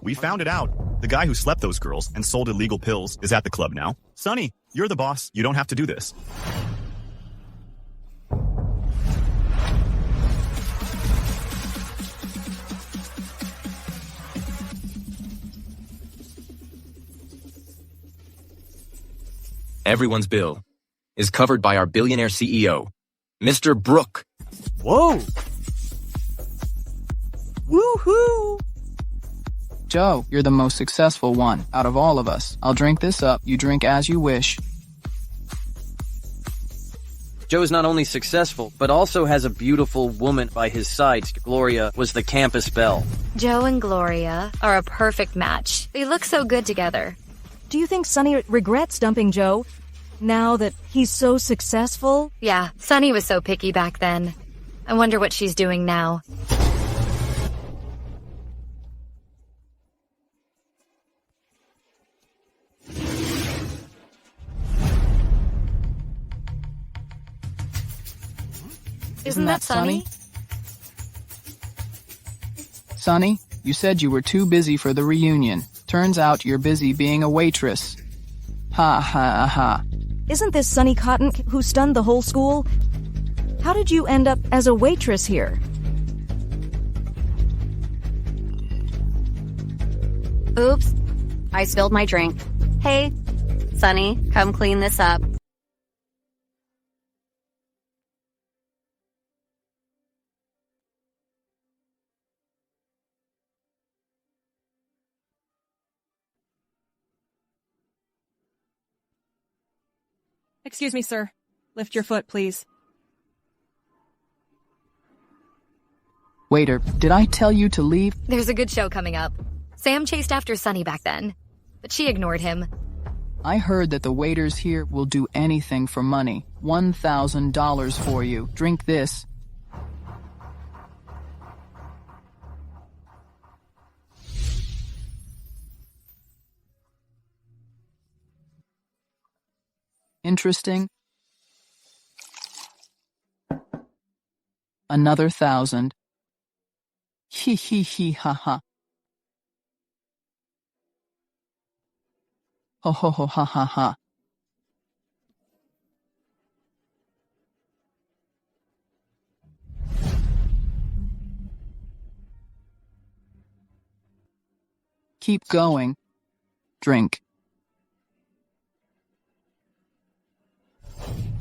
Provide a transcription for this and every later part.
We found it out. The guy who slept those girls and sold illegal pills is at the club now. Sonny, you're the boss. You don't have to do this. Everyone's bill is covered by our billionaire CEO, Mr. Brooke. Whoa! Woohoo! Joe, you're the most successful one out of all of us. I'll drink this up. You drink as you wish. Joe is not only successful, but also has a beautiful woman by his side. Gloria was the campus belle. Joe and Gloria are a perfect match. They look so good together. Do you think Sonny regrets dumping Joe, now that he's so successful? Yeah, Sonny was so picky back then. I wonder what she's doing now. Isn't that Sonny? Sonny, you said you were too busy for the reunion. Turns out you're busy being a waitress. Ha ha ha. Isn't this Sonny Cotton who stunned the whole school? How did you end up as a waitress here? Oops, I spilled my drink. Hey, Sonny, come clean this up. Excuse me, sir. Lift your foot, please. Waiter, did I tell you to leave? There's a good show coming up. Sam chased after Sonny back then, but she ignored him. I heard that the waiters here will do anything for money. $1,000 for you. Drink this. Interesting. Another 1,000. Hee hee hee ha ha. Ho ho ho ha ha ha. Keep going. Drink.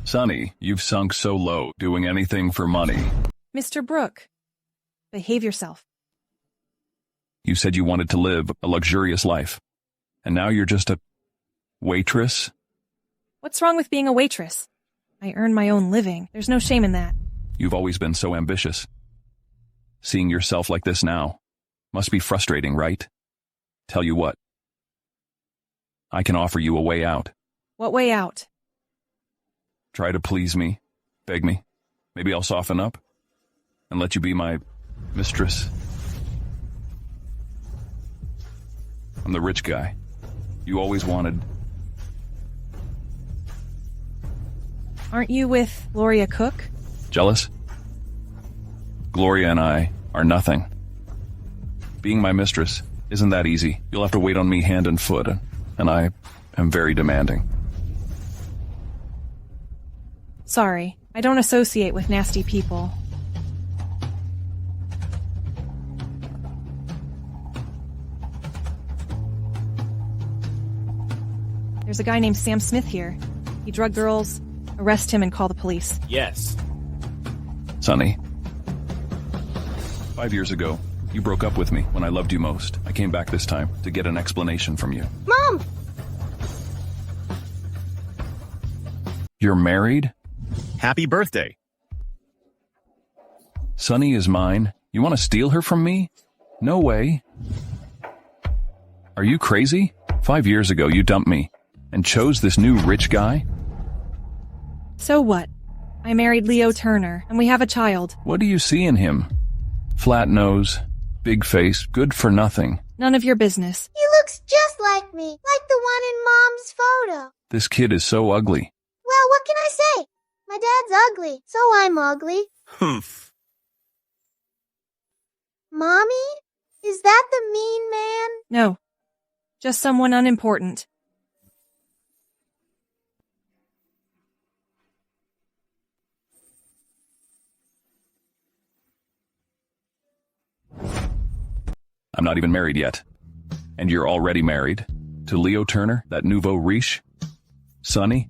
Sonny, you've sunk so low, doing anything for money. Mr. Brooke, behave yourself. You said you wanted to live a luxurious life, and now you're just a waitress? What's wrong with being a waitress? I earn my own living. There's no shame in that. You've always been so ambitious. Seeing yourself like this now must be frustrating, right? Tell you what, I can offer you a way out. What way out? Try to please me, beg me. Maybe I'll soften up and let you be my mistress. I'm the rich guy you always wanted. Aren't you with Gloria Cook? Jealous? Gloria and I are nothing. Being my mistress isn't that easy. You'll have to wait on me hand and foot, and I am very demanding. Sorry, I don't associate with nasty people. There's a guy named Sam Smith here. He drug girls. Arrest him and call the police. Yes. Sonny, 5 years ago, you broke up with me when I loved you most. I came back this time to get an explanation from you. Mom! You're married? Happy birthday. Sonny is mine. You want to steal her from me? No way. Are you crazy? 5 years ago, you dumped me and chose this new rich guy? So what? I married Leo Turner, and we have a child. What do you see in him? Flat nose, big face, good for nothing. None of your business. He looks just like me, like the one in Mom's photo. This kid is so ugly. Well, what can I say? My dad's ugly, so I'm ugly. Humph. Mommy? Is that the mean man? No. Just someone unimportant. I'm not even married yet. And you're already married? To Leo Turner, that nouveau riche? Sonny?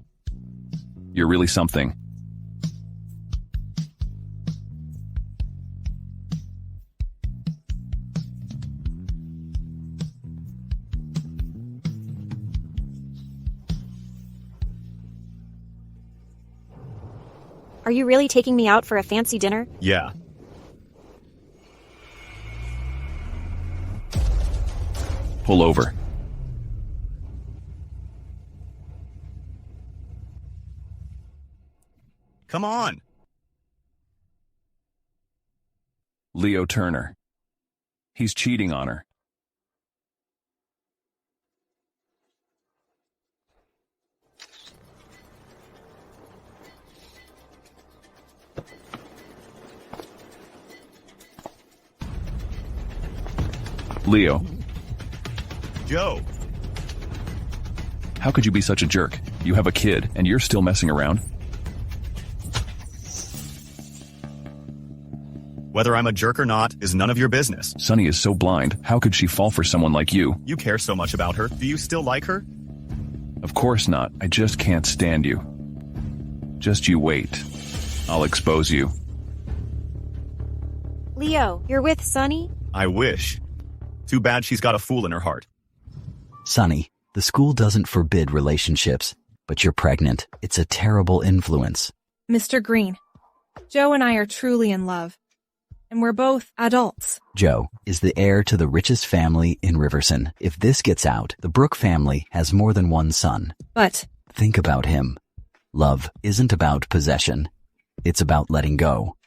You're really something. Are you really taking me out for a fancy dinner? Yeah. Pull over. Come on. Leo Turner. He's cheating on her. Leo. Joe. How could you be such a jerk? You have a kid, and you're still messing around? Whether I'm a jerk or not is none of your business. Sunny is so blind. How could she fall for someone like you? You care so much about her. Do you still like her? Of course not. I just can't stand you. Just you wait. I'll expose you. Leo, you're with Sunny? I wish. Too bad she's got a fool in her heart. Sonny, the school doesn't forbid relationships, but you're pregnant. It's a terrible influence. Mr. Green, Joe and I are truly in love. And we're both adults. Joe is the heir to the richest family in Riverson. If this gets out, the Brooke family has more than one son. But think about him. Love isn't about possession. It's about letting go.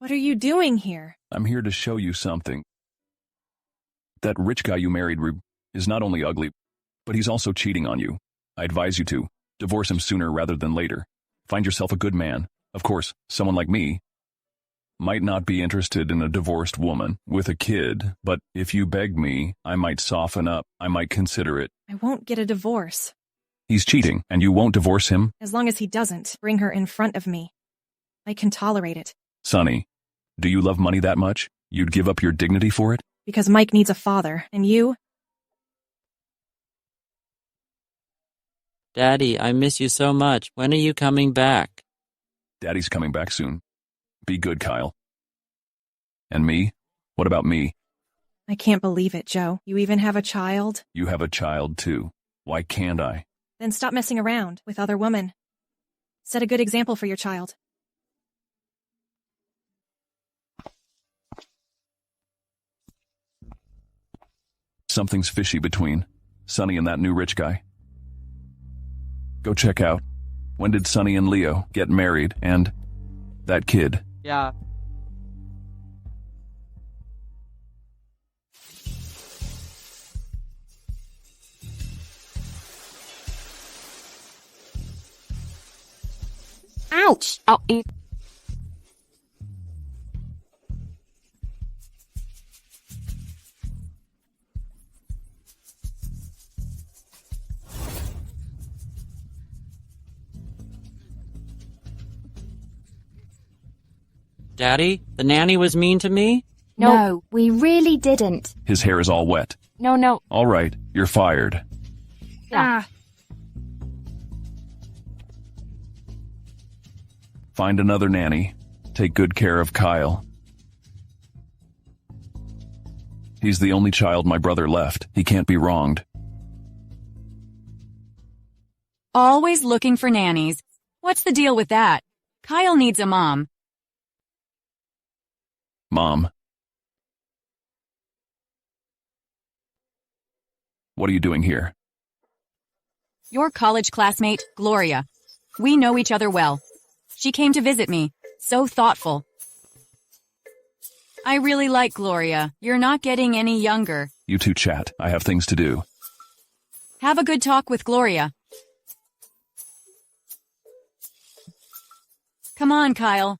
what are you doing here? I'm here to show you something. That rich guy you married is not only ugly, but he's also cheating on you. I advise you to divorce him sooner rather than later. Find yourself a good man. Of course, someone like me might not be interested in a divorced woman with a kid, but if you beg me, I might soften up. I might consider it. I won't get a divorce. He's cheating, and you won't divorce him? As long as he doesn't bring her in front of me. I can tolerate it. Sonny, do you love money that much? You'd give up your dignity for it? Because Mike needs a father, and you? Daddy, I miss you so much. When are you coming back? Daddy's coming back soon. Be good, Kyle. And me? What about me? I can't believe it, Joe. You even have a child? You have a child, too. Why can't I? Then stop messing around with other women. Set a good example for your child. Something's fishy between Sonny and that new rich guy. Go check out. When did Sonny and Leo get married and that kid? Yeah. Ouch! Oh, Daddy, the nanny was mean to me? No, we really didn't. His hair is all wet. No. All right, you're fired. Ah. Find another nanny. Take good care of Kyle. He's the only child my brother left. He can't be wronged. Always looking for nannies. What's the deal with that? Kyle needs a mom. Mom. What are you doing here? Your college classmate, Gloria. We know each other well. She came to visit me. So thoughtful. I really like Gloria. You're not getting any younger. You two chat. I have things to do. Have a good talk with Gloria. Come on, Kyle.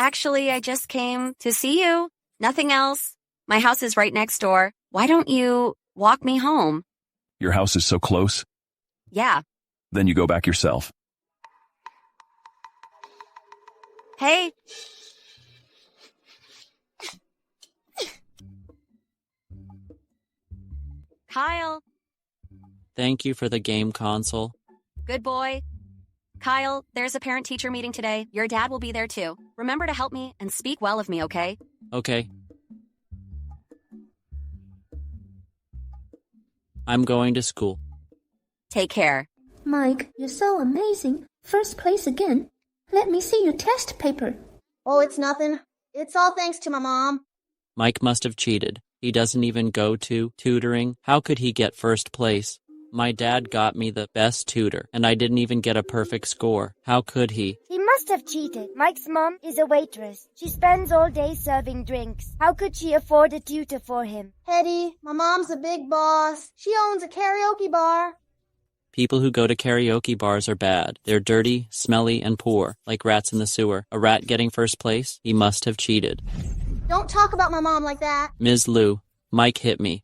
Actually, I just came to see you. Nothing else. My house is right next door. Why don't you walk me home? Your house is so close? Yeah. Then you go back yourself. Hey. Kyle. Thank you for the game console. Good boy. Kyle, there's a parent-teacher meeting today. Your dad will be there too. Remember to help me and speak well of me, okay? Okay. I'm going to school. Take care. Mike, you're so amazing. First place again. Let me see your test paper. Oh, it's nothing. It's all thanks to my mom. Mike must have cheated. He doesn't even go to tutoring. How could he get first place? My dad got me the best tutor, and I didn't even get a perfect score. How could he? He must have cheated. Mike's mom is a waitress. She spends all day serving drinks. How could she afford a tutor for him? Hetty, my mom's a big boss. She owns a karaoke bar. People who go to karaoke bars are bad. They're dirty, smelly, and poor, like rats in the sewer. A rat getting first place? He must have cheated. Don't talk about my mom like that. Ms. Liu, Mike hit me.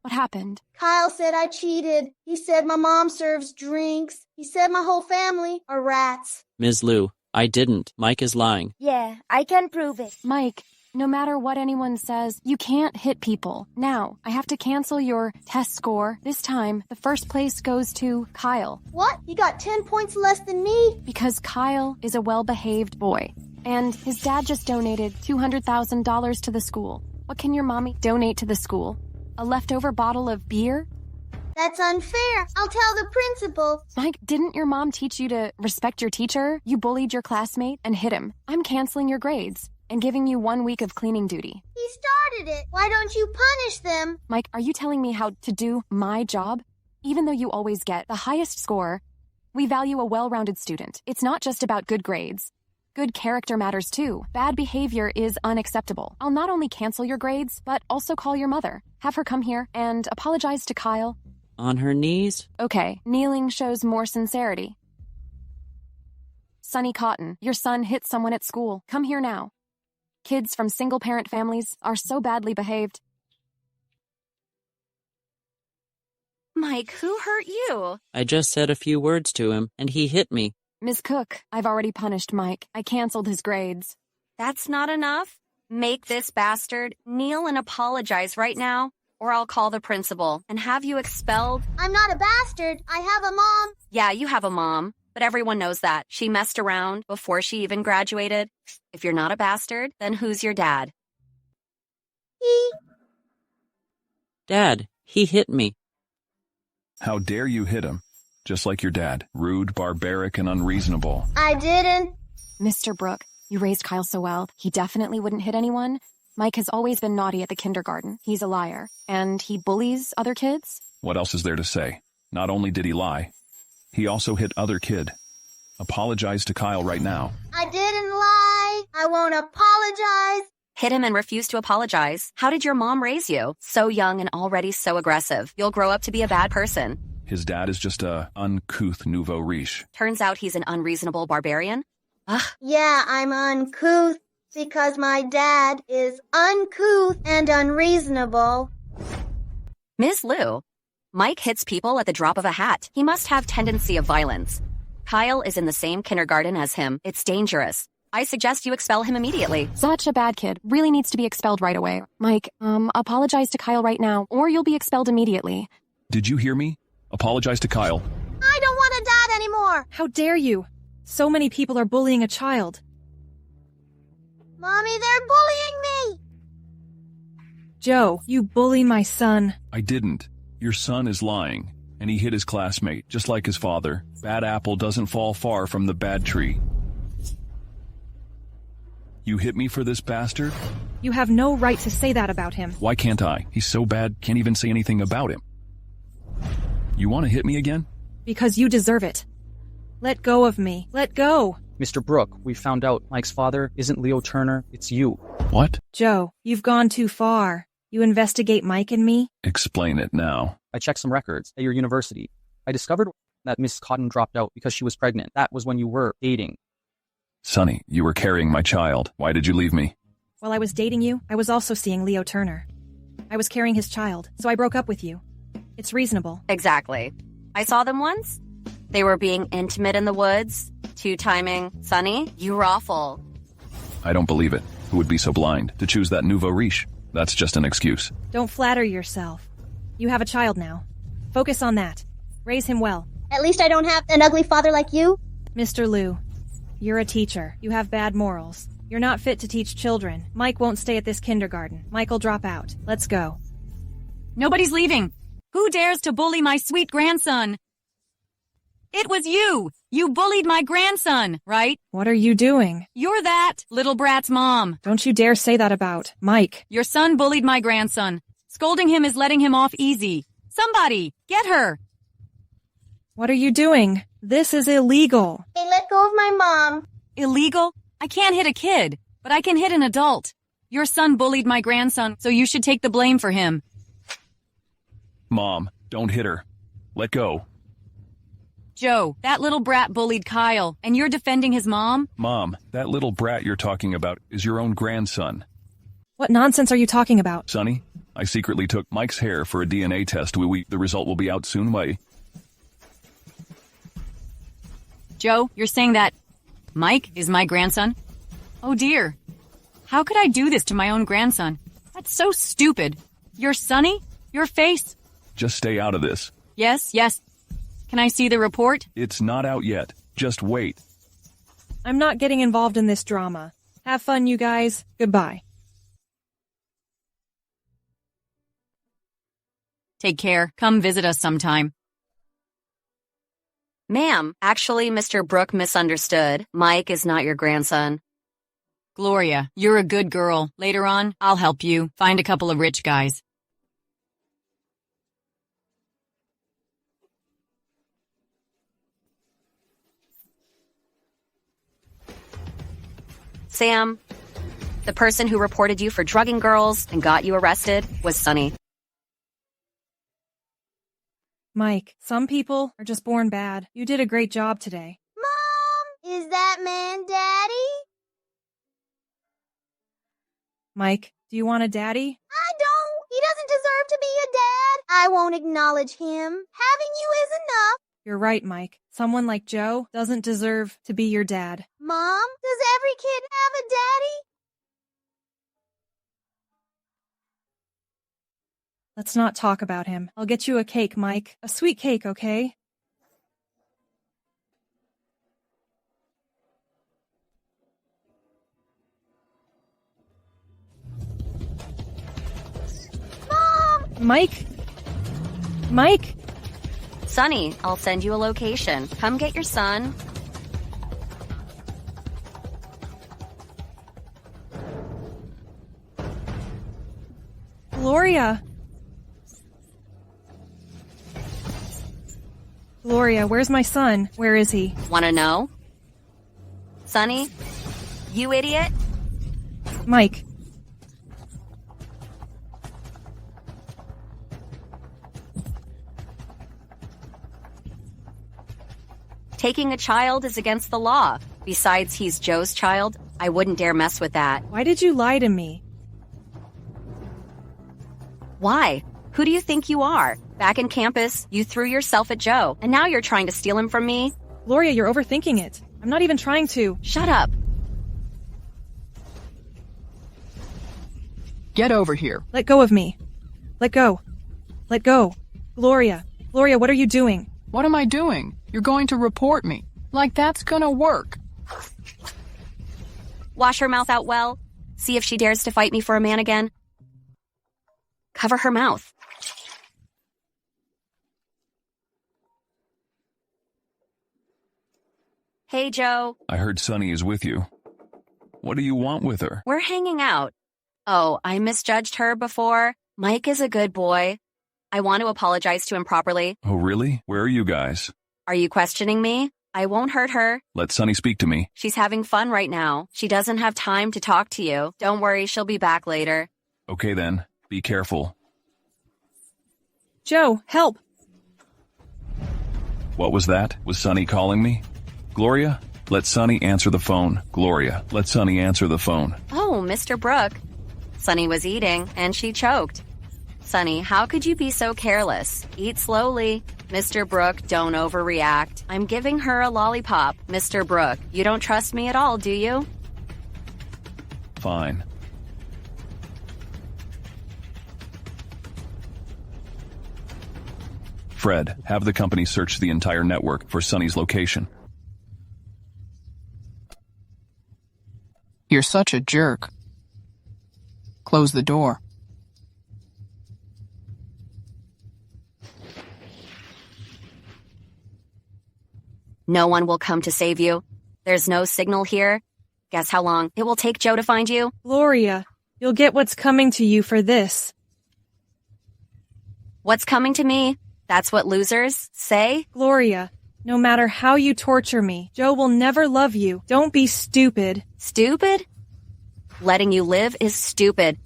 What happened? Kyle said I cheated. He said my mom serves drinks. He said my whole family are rats. Ms. Liu, I didn't. Mike is lying. Yeah, I can prove it. Mike, no matter what anyone says, you can't hit people. Now, I have to cancel your test score. This time, the first place goes to Kyle. What? You got 10 points less than me? Because Kyle is a well-behaved boy. And his dad just donated $200,000 to the school. What can your mommy donate to the school? A leftover bottle of beer? That's unfair. I'll tell the principal. Mike, didn't your mom teach you to respect your teacher? You bullied your classmate and hit him. I'm canceling your grades and giving you 1 week of cleaning duty. He started it. Why don't you punish them? Mike, are you telling me how to do my job? Even though you always get the highest score, we value a well-rounded student. It's not just about good grades. Good character matters too. Bad behavior is unacceptable. I'll not only cancel your grades, but also call your mother. Have her come here and apologize to Kyle. On her knees? Okay, kneeling shows more sincerity. Sonny Cotton, your son hit someone at school. Come here now. Kids from single-parent families are so badly behaved. Mike, who hurt you? I just said a few words to him, and he hit me. Ms. Cook, I've already punished Mike. I canceled his grades. That's not enough? Make this bastard kneel and apologize right now, or I'll call the principal and have you expelled. I'm not a bastard. I have a mom. Yeah, you have a mom, but everyone knows that. She messed around before she even graduated. If you're not a bastard, then who's your dad? Dad, he hit me. How dare you hit him? Just like your dad. Rude, barbaric, and unreasonable. I didn't. Mr. Brooke, you raised Kyle so well. He definitely wouldn't hit anyone. Mike has always been naughty at the kindergarten. He's a liar. And he bullies other kids? What else is there to say? Not only did he lie, he also hit other kid. Apologize to Kyle right now. I didn't lie. I won't apologize. Hit him and refuse to apologize. How did your mom raise you? So young and already so aggressive. You'll grow up to be a bad person. His dad is just a uncouth nouveau riche. Turns out he's an unreasonable barbarian. Ugh. Yeah, I'm uncouth because my dad is uncouth and unreasonable. Ms. Liu, Mike hits people at the drop of a hat. He must have tendency of violence. Kyle is in the same kindergarten as him. It's dangerous. I suggest you expel him immediately. Such a bad kid. Really needs to be expelled right away. Mike, apologize to Kyle right now, or you'll be expelled immediately. Did you hear me? Apologize to Kyle. I don't want a dad anymore. How dare you? So many people are bullying a child. Mommy, they're bullying me. Joe, you bully my son. I didn't. Your son is lying, and he hit his classmate, just like his father. Bad apple doesn't fall far from the bad tree. You hit me for this bastard? You have no right to say that about him. Why can't I? He's so bad, can't even say anything about him. You want to hit me again? Because you deserve it. Let go of me. Let go. Mr. Brooke, we found out Mike's father isn't Leo Turner, it's you. What? Joe, you've gone too far. You investigate Mike and me? Explain it now. I checked some records at your university. I discovered that Miss Cotton dropped out because she was pregnant. That was when you were dating. Sonny, you were carrying my child. Why did you leave me? While I was dating you, I was also seeing Leo Turner. I was carrying his child, so I broke up with you. It's reasonable. Exactly. I saw them once. They were being intimate in the woods. Two-timing. Sonny, you were awful. I don't believe it. Who would be so blind to choose that nouveau riche? That's just an excuse. Don't flatter yourself. You have a child now. Focus on that. Raise him well. At least I don't have an ugly father like you. Mr. Liu, you're a teacher. You have bad morals. You're not fit to teach children. Mike won't stay at this kindergarten. Mike'll drop out. Let's go. Nobody's leaving. Who dares to bully my sweet grandson? It was you! You bullied my grandson, right? What are you doing? You're that little brat's mom. Don't you dare say that about Mike. Your son bullied my grandson. Scolding him is letting him off easy. Somebody, get her! What are you doing? This is illegal. Hey, let go of my mom. Illegal? I can't hit a kid, but I can hit an adult. Your son bullied my grandson, so you should take the blame for him. Mom, don't hit her. Let go. Joe, that little brat bullied Kyle, and you're defending his mom? Mom, that little brat you're talking about is your own grandson. What nonsense are you talking about? Sonny, I secretly took Mike's hair for a DNA test. The result will be out soon. Why? Joe, you're saying that Mike is my grandson? Oh dear. How could I do this to my own grandson? That's so stupid. You're Sonny? Your face? Just stay out of this. Yes, yes. Can I see the report? It's not out yet. Just wait. I'm not getting involved in this drama. Have fun, you guys. Goodbye. Take care. Come visit us sometime. Ma'am, actually, Mr. Brooke misunderstood. Mike is not your grandson. Gloria, you're a good girl. Later on, I'll help you find a couple of rich guys. Sam, the person who reported you for drugging girls and got you arrested was Sonny. Mike, some people are just born bad. You did a great job today. Mom, is that man Daddy? Mike, do you want a daddy? I don't. He doesn't deserve to be a dad. I won't acknowledge him. Having you is enough. You're right, Mike. Someone like Joe doesn't deserve to be your dad. Mom, does every kid have a daddy? Let's not talk about him. I'll get you a cake, Mike. A sweet cake, okay? Mom! Mike? Mike? Sonny, I'll send you a location. Come get your son. Gloria! Gloria, where's my son? Where is he? Wanna know? Sonny? You idiot? Mike. Taking a child is against the law. Besides, he's Joe's child. I wouldn't dare mess with that. Why did you lie to me? Why? Who do you think you are? Back in campus, you threw yourself at Joe, and now you're trying to steal him from me? Gloria, you're overthinking it. I'm not even trying to. Shut up. Get over here. Let go of me. Let go. Let go. Gloria. Gloria, what are you doing? What am I doing? You're going to report me. Like that's gonna work. Wash her mouth out well. See if she dares to fight me for a man again. Cover her mouth. Hey, Joe. I heard Sonny is with you. What do you want with her? We're hanging out. Oh, I misjudged her before. Mike is a good boy. I want to apologize to him properly. Oh, really? Where are you guys? Are you questioning me? I won't hurt her. Let Sonny speak to me. She's having fun right now. She doesn't have time to talk to you. Don't worry, she'll be back later. Okay then. Be careful. Joe, help! What was that? Was Sonny calling me? Gloria, Let Sunny answer the phone. Gloria, let Sunny answer the phone. Oh, Mr. Brooke. Sunny was eating, and she choked. Sunny, how could you be so careless? Eat slowly. Mr. Brooke, don't overreact. I'm giving her a lollipop. Mr. Brooke, you don't trust me at all, do you? Fine. Fred, have the company search the entire network for Sunny's location. You're such a jerk. Close the door. No one will come to save you. There's no signal here. Guess how long it will take Joe to find you? Gloria, you'll get what's coming to you for this. What's coming to me? That's what losers say? Gloria, no matter how you torture me, Joe will never love you. Don't be stupid. Stupid? Letting you live is stupid.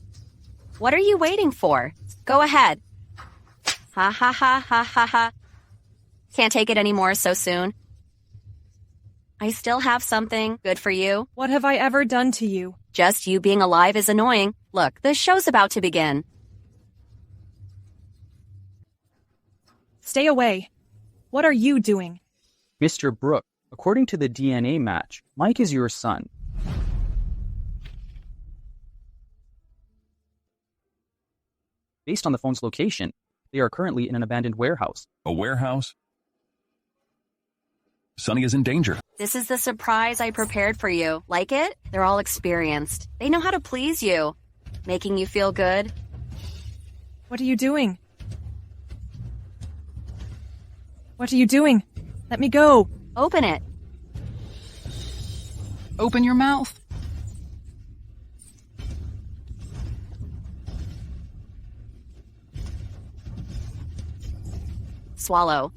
What are you waiting for? Go ahead. Ha ha ha ha ha ha. Can't take it anymore so soon. I still have something good for you. What have I ever done to you? Just you being alive is annoying. Look, the show's about to begin. Stay away. What are you doing? Mr. Brooke, according to the DNA match, Mike is your son. Based on the phone's location, they are currently in an abandoned warehouse. A warehouse? Sunny is in danger. This is the surprise I prepared for you. Like it? They're all experienced. They know how to please you. Making you feel good. What are you doing? What are you doing? Let me go. Open it. Open your mouth. Swallow.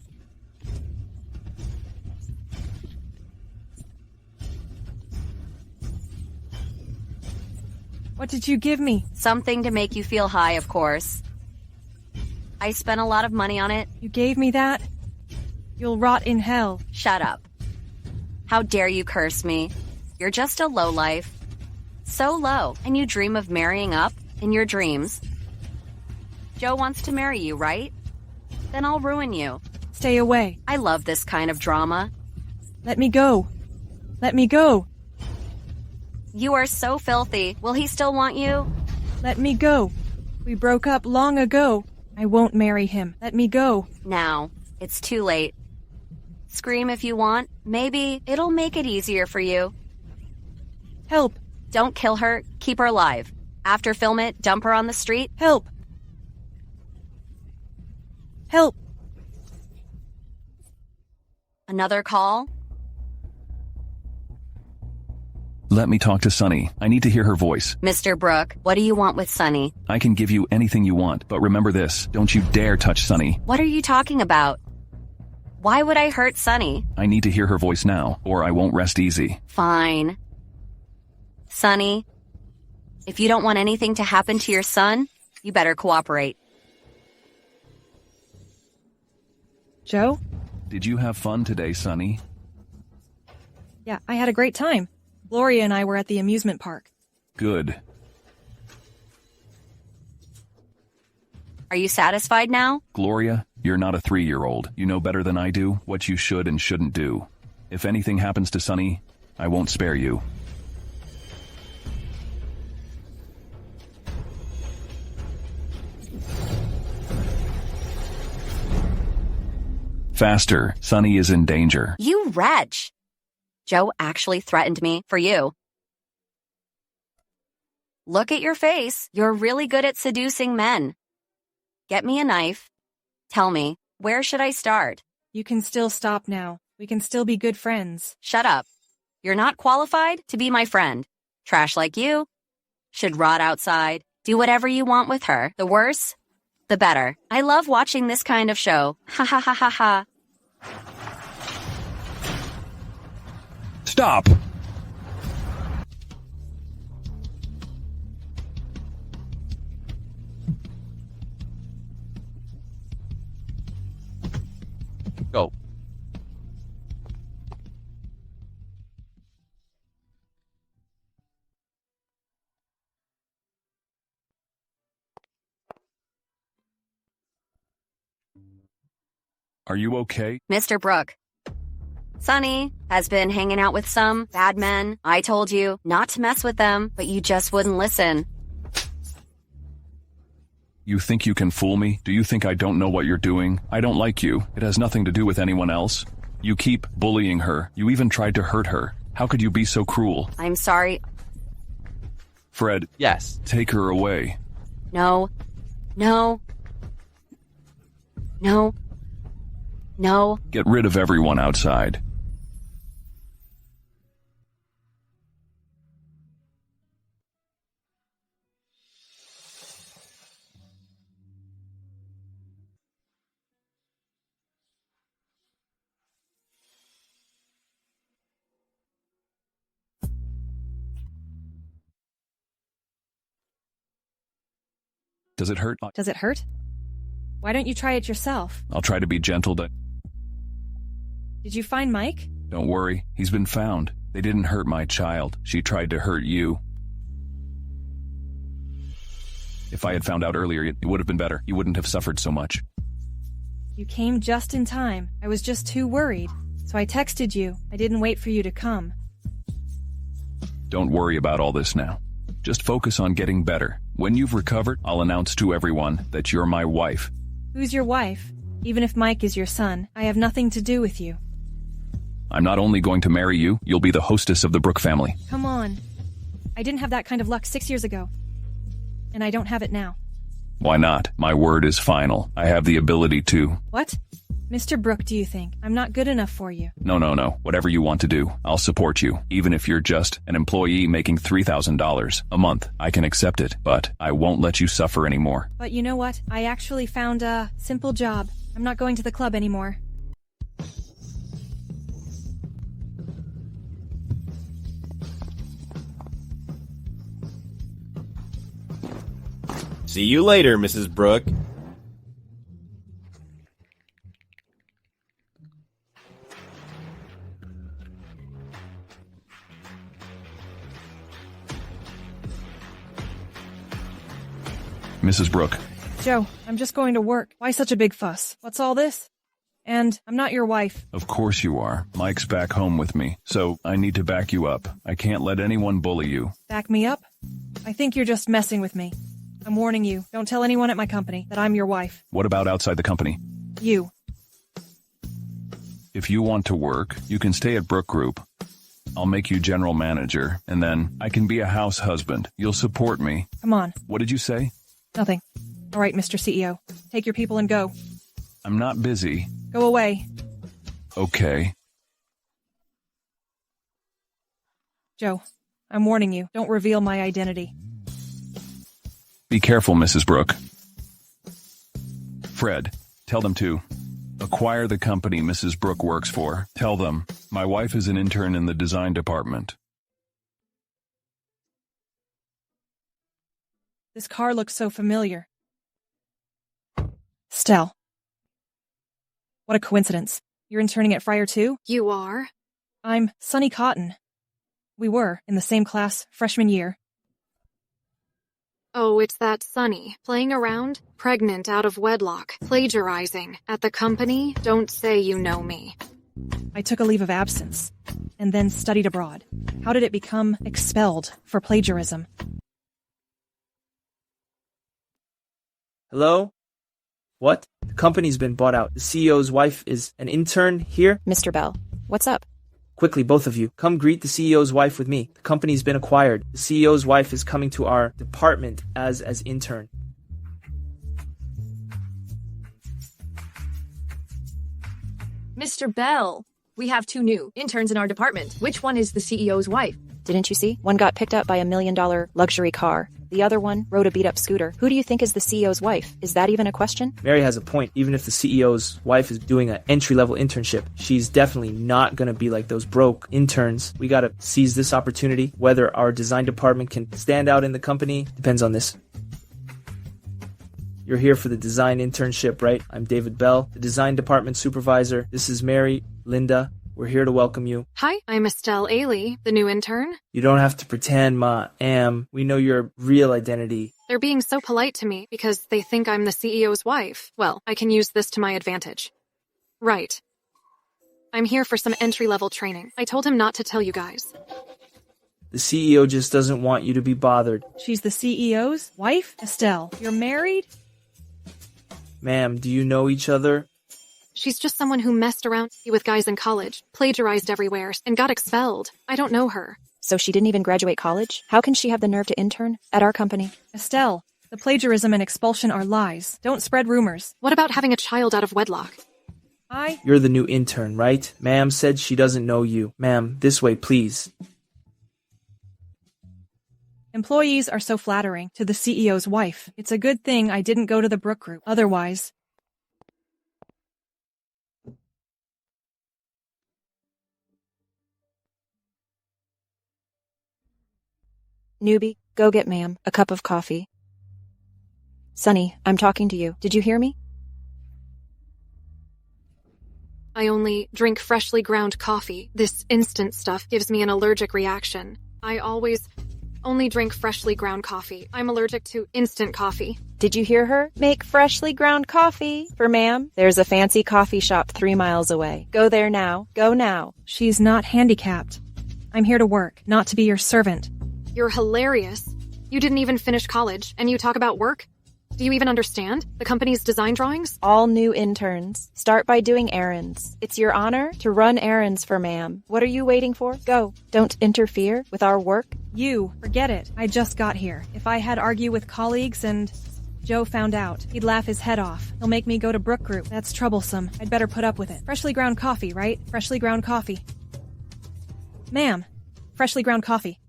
What did you give me? Something to make you feel high, of course. I spent a lot of money on it. You gave me that? You'll rot in hell. Shut up. How dare you curse me? You're just a lowlife. So low, and you dream of marrying up in your dreams. Joe wants to marry you, right? Then I'll ruin you. Stay away. I love this kind of drama. Let me go. Let me go. You are so filthy. Will he still want you? Let me go. We broke up long ago. I won't marry him. Let me go. Now. It's too late. Scream if you want. Maybe it'll make it easier for you. Help. Don't kill her. Keep her alive. After film it, dump her on the street. Help. Help. Another call? Let me talk to Sunny. I need to hear her voice. Mr. Brooke, what do you want with Sunny? I can give you anything you want, but remember this. Don't you dare touch Sunny. What are you talking about? Why would I hurt Sunny? I need to hear her voice now, or I won't rest easy. Fine. Sunny, if you don't want anything to happen to your son, you better cooperate. Joe? Did you have fun today, Sunny? Yeah, I had a great time. Gloria and I were at the amusement park. Good. Are you satisfied now? Gloria, you're not a 3-year-old. You know better than I do what you should and shouldn't do. If anything happens to Sunny, I won't spare you. Faster, Sunny is in danger. You wretch! Joe actually threatened me for you. Look at your face. You're really good at seducing men. Get me a knife. Tell me, where should I start? You can still stop now. We can still be good friends. Shut up. You're not qualified to be my friend. Trash like you should rot outside. Do whatever you want with her. The worse, the better. I love watching this kind of show. Ha ha ha ha ha. Stop! Go. Are you okay? Mr. Brooke. Sonny has been hanging out with some bad men. I told you not to mess with them, but you just wouldn't listen. You think you can fool me? Do you think I don't know what you're doing? I don't like you. It has nothing to do with anyone else. You keep bullying her. You even tried to hurt her. How could you be so cruel? I'm sorry. Fred. Yes. Take her away. No. No. No. No. Get rid of everyone outside. Does it hurt? Does it hurt? Why don't you try it yourself? I'll try to be gentle. Did you find Mike? Don't worry. He's been found. They didn't hurt my child. She tried to hurt you. If I had found out earlier, it would have been better. You wouldn't have suffered so much. You came just in time. I was just too worried. So I texted you. I didn't wait for you to come. Don't worry about all this now. Just focus on getting better. When you've recovered, I'll announce to everyone that you're my wife. Who's your wife? Even if Mike is your son, I have nothing to do with you. I'm not only going to marry you, you'll be the hostess of the Brooke family. Come on. I didn't have that kind of luck 6 years ago. And I don't have it now. Why not? My word is final. I have the ability to... What? Mr. Brooke, do you think I'm not good enough for you? No. Whatever you want to do, I'll support you. Even if you're just an employee making $3,000 a month, I can accept it, but I won't let you suffer anymore. But you know what? I actually found a simple job. I'm not going to the club anymore. See you later, Mrs. Brooke. Mrs. Brooke. Joe, I'm just going to work. Why such a big fuss? What's all this? And I'm not your wife. Of course you are. Mike's back home with me, so I need to back you up. I can't let anyone bully you. Back me up? I think you're just messing with me. I'm warning you. Don't tell anyone at my company that I'm your wife. What about outside the company? You. If you want to work, you can stay at Brooke Group. I'll make you general manager, and then I can be a house husband. You'll support me. Come on. What did you say? Nothing. All right, Mr. CEO. Take your people and go. I'm not busy. Go away. Okay. Joe, I'm warning you. Don't reveal my identity. Be careful, Mrs. Brooke. Fred, tell them to acquire the company Mrs. Brooke works for. Tell them, my wife is an intern in the design department. This car looks so familiar. Stell. What a coincidence. You're interning at Friar too? You are? I'm Sonny Cotton. We were in the same class freshman year. Oh, it's that Sonny. Playing around? Pregnant out of wedlock. Plagiarizing. At the company? Don't say you know me. I took a leave of absence, and then studied abroad. How did it become expelled for plagiarism? Hello? What? The company's been bought out. The CEO's wife is an intern here? Mr. Bell, what's up? Quickly, both of you, come greet the CEO's wife with me. The company's been acquired. The CEO's wife is coming to our department as intern. Mr. Bell, we have 2 new interns in our department. Which one is the CEO's wife? Didn't you see? One got picked up by $1 million luxury car. The other one rode a beat-up scooter. Who do you think is the CEO's wife? Is that even a question? Mary has a point. Even if the CEO's wife is doing an entry-level internship, she's definitely not going to be like those broke interns. We got to seize this opportunity. Whether our design department can stand out in the company depends on this. You're here for the design internship, right? I'm David Bell, the design department supervisor. This is Mary, Linda. We're here to welcome you. Hi, I'm Estelle Ailey, the new intern. You don't have to pretend, Ma, am. We know your real identity. They're being so polite to me because they think I'm the CEO's wife. Well, I can use this to my advantage. Right. I'm here for some entry-level training. I told him not to tell you guys. The CEO just doesn't want you to be bothered. She's the CEO's wife? Estelle, you're married? Ma'am, do you know each other? She's just someone who messed around with guys in college, plagiarized everywhere, and got expelled. I don't know her. So she didn't even graduate college? How can she have the nerve to intern at our company? Estelle, the plagiarism and expulsion are lies. Don't spread rumors. What about having a child out of wedlock? You're the new intern, right? Ma'am said she doesn't know you. Ma'am, this way, please. Employees are so flattering to the CEO's wife. It's a good thing I didn't go to the Brook Group. Otherwise... Newbie, go get ma'am a cup of coffee. Sunny, I'm talking to you. Did you hear me? I only drink freshly ground coffee. This instant stuff gives me an allergic reaction. I always only drink freshly ground coffee. I'm allergic to instant coffee. Did you hear her? Make freshly ground coffee for ma'am. There's a fancy coffee shop 3 miles away. Go there now. Go now. She's not handicapped. I'm here to work, not to be your servant. You're hilarious. You didn't even finish college, and you talk about work? Do you even understand the company's design drawings? All new interns. Start by doing errands. It's your honor to run errands for ma'am. What are you waiting for? Go. Don't interfere with our work. You, forget it. I just got here. If I had argue with colleagues and Joe found out, he'd laugh his head off. He'll make me go to Brook Group. That's troublesome. I'd better put up with it. Freshly ground coffee, right? Freshly ground coffee. Ma'am, freshly ground coffee.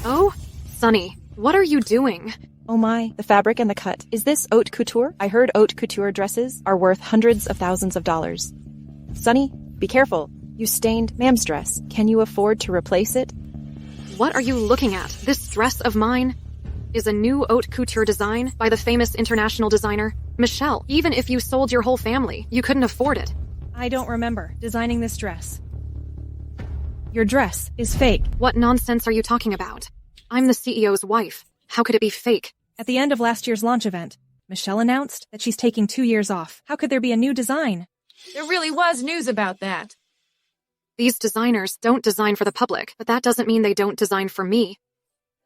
Oh, Sunny, what are you doing? Oh my, the fabric and the cut. Is this haute couture? I heard haute couture dresses are worth hundreds of thousands of dollars. Sunny, be careful. You stained ma'am's dress. Can you afford to replace it? What are you looking at? This dress of mine is a new haute couture design by the famous international designer, Michelle. Even if you sold your whole family, you couldn't afford it. I don't remember designing this dress. Your dress is fake. What nonsense are you talking about? I'm the CEO's wife. How could it be fake? At the end of last year's launch event, Michelle announced that she's taking 2 years off. How could there be a new design? There really was news about that. These designers don't design for the public, but that doesn't mean they don't design for me.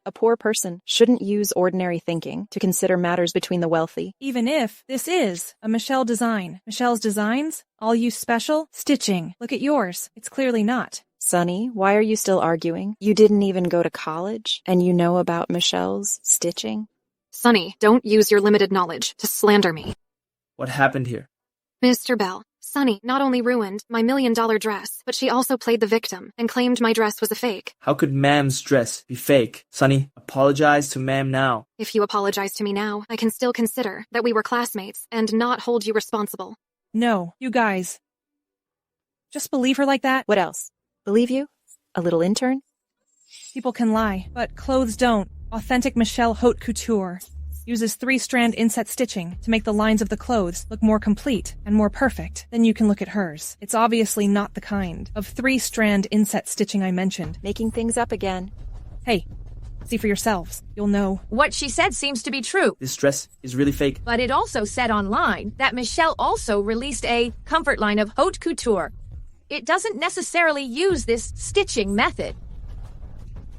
A poor person shouldn't use ordinary thinking to consider matters between the wealthy. Even if this is a Michelle design. Michelle's designs all use special stitching. Look at yours. It's clearly not. Sunny, why are you still arguing? You didn't even go to college, and you know about Michelle's stitching? Sunny, don't use your limited knowledge to slander me. What happened here? Mr. Bell, Sunny not only ruined my $1 million dress, but she also played the victim and claimed my dress was a fake. How could ma'am's dress be fake? Sunny, apologize to ma'am now. If you apologize to me now, I can still consider that we were classmates and not hold you responsible. No, you guys. Just believe her like that? What else? Believe you? A little intern? People can lie, but clothes don't. Authentic Michelle haute couture uses 3-strand inset stitching to make the lines of the clothes look more complete and more perfect. Then you can look at hers. It's obviously not the kind of 3-strand inset stitching I mentioned. Making things up again. Hey, see for yourselves. You'll know. What she said seems to be true. This dress is really fake. But it also said online that Michelle also released a comfort line of haute couture. It doesn't necessarily use this stitching method.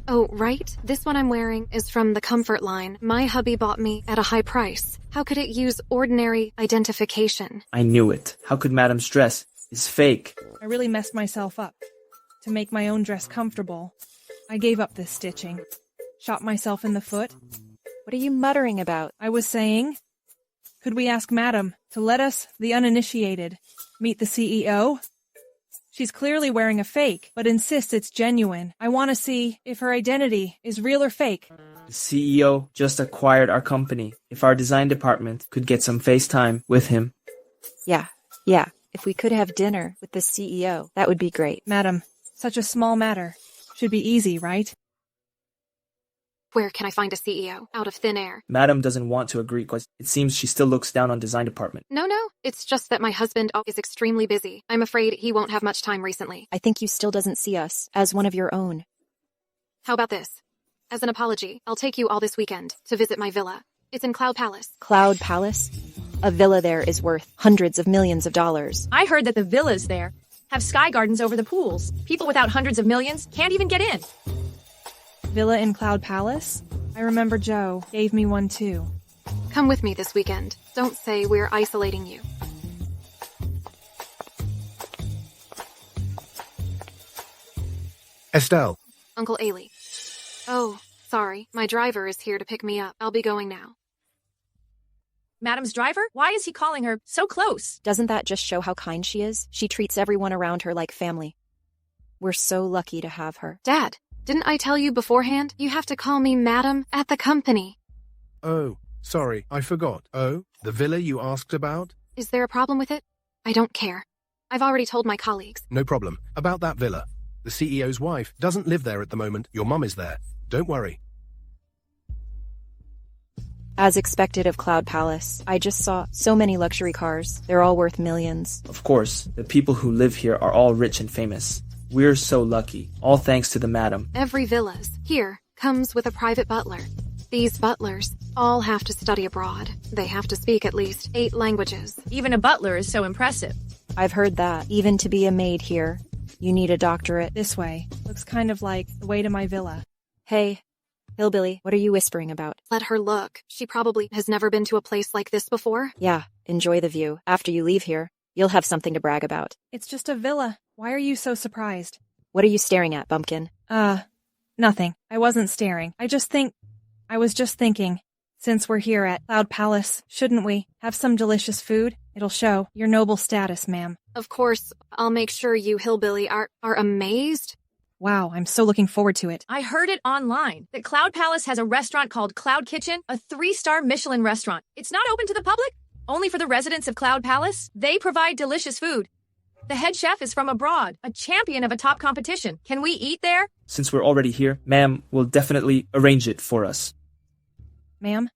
Oh, right? This one I'm wearing is from the comfort line my hubby bought me at a high price. How could it use ordinary identification? I knew it. How could madam's dress is fake? I really messed myself up. To make my own dress comfortable, I gave up this stitching. Shot myself in the foot. What are you muttering about? I was saying, could we ask madam to let us, the uninitiated, meet the CEO? She's clearly wearing a fake, but insists it's genuine. I want to see if her identity is real or fake. The CEO just acquired our company. If our design department could get some FaceTime with him. Yeah. If we could have dinner with the CEO, that would be great. Madam, such a small matter. Should be easy, right? Where can I find a CEO? Out of thin air. Madam doesn't want to agree because it seems she still looks down on design department. No. It's just that my husband is extremely busy. I'm afraid he won't have much time recently. I think he still doesn't see us as one of your own. How about this? As an apology, I'll take you all this weekend to visit my villa. It's in Cloud Palace. Cloud Palace? A villa there is worth hundreds of millions of dollars. I heard that the villas there have sky gardens over the pools. People without hundreds of millions can't even get in. Villa in Cloud Palace? I remember Joe gave me one too. Come with me this weekend. Don't say we're isolating you. Estelle. Uncle Ailey. Oh, sorry. My driver is here to pick me up. I'll be going now. Madam's driver? Why is he calling her so close? Doesn't that just show how kind she is? She treats everyone around her like family. We're so lucky to have her. Dad, didn't I tell you beforehand? You have to call me Madam at the company. Oh, sorry, I forgot. Oh, the villa you asked about? Is there a problem with it? I don't care. I've already told my colleagues. No problem. About that villa. The CEO's wife doesn't live there at the moment. Your mum is there. Don't worry. As expected of Cloud Palace, I just saw so many luxury cars. They're all worth millions. Of course, the people who live here are all rich and famous. We're so lucky, all thanks to the madam. Every villas here comes with a private butler. These butlers all have to study abroad. They have to speak at least 8 languages. Even a butler is so impressive. I've heard that. Even to be a maid here, you need a doctorate. This way. Looks kind of like the way to my villa. Hey, Hillbilly, what are you whispering about? Let her look. She probably has never been to a place like this before. Yeah, enjoy the view. After you leave here, you'll have something to brag about. It's just a villa. Why are you so surprised? What are you staring at, Bumpkin? Nothing. I wasn't staring. I was just thinking, since we're here at Cloud Palace, shouldn't we have some delicious food? It'll show your noble status, ma'am. Of course, I'll make sure you hillbilly are amazed. Wow, I'm so looking forward to it. I heard it online that Cloud Palace has a restaurant called Cloud Kitchen, a 3-star Michelin restaurant. It's not open to the public, only for the residents of Cloud Palace. They provide delicious food. The head chef is from abroad, a champion of a top competition. Can we eat there? Since we're already here, ma'am will definitely arrange it for us. Ma'am,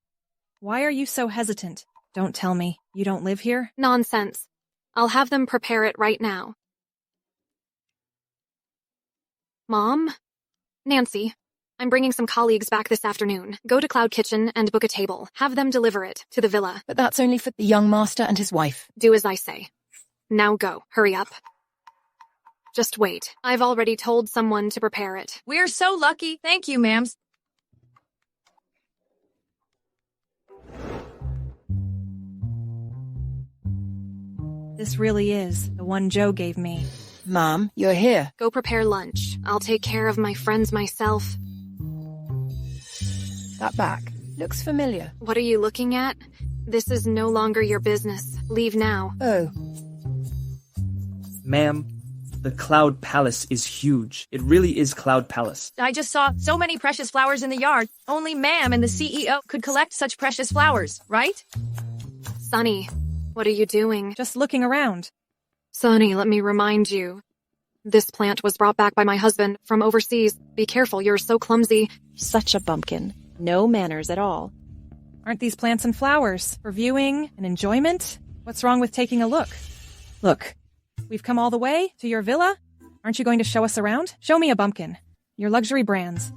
why are you so hesitant? Don't tell me you don't live here? Nonsense. I'll have them prepare it right now. Mom? Nancy, I'm bringing some colleagues back this afternoon. Go to Cloud Kitchen and book a table. Have them deliver it to the villa. But that's only for the young master and his wife. Do as I say. Now go. Hurry up. Just wait. I've already told someone to prepare it. We're so lucky. Thank you, ma'ams. This really is the one Joe gave me. Mom, you're here. Go prepare lunch. I'll take care of my friends myself. That back looks familiar. What are you looking at? This is no longer your business. Leave now. Oh. Ma'am, the Cloud Palace is huge. It really is Cloud Palace. I just saw so many precious flowers in the yard. Only ma'am and the CEO could collect such precious flowers, right? Sonny, what are you doing? Just looking around. Sonny, let me remind you. This plant was brought back by my husband from overseas. Be careful, you're so clumsy. Such a bumpkin. No manners at all. Aren't these plants and flowers for viewing and enjoyment? What's wrong with taking a look? Look, we've come all the way to your villa. Aren't you going to show us around? Show me a bumpkin. Your luxury brands.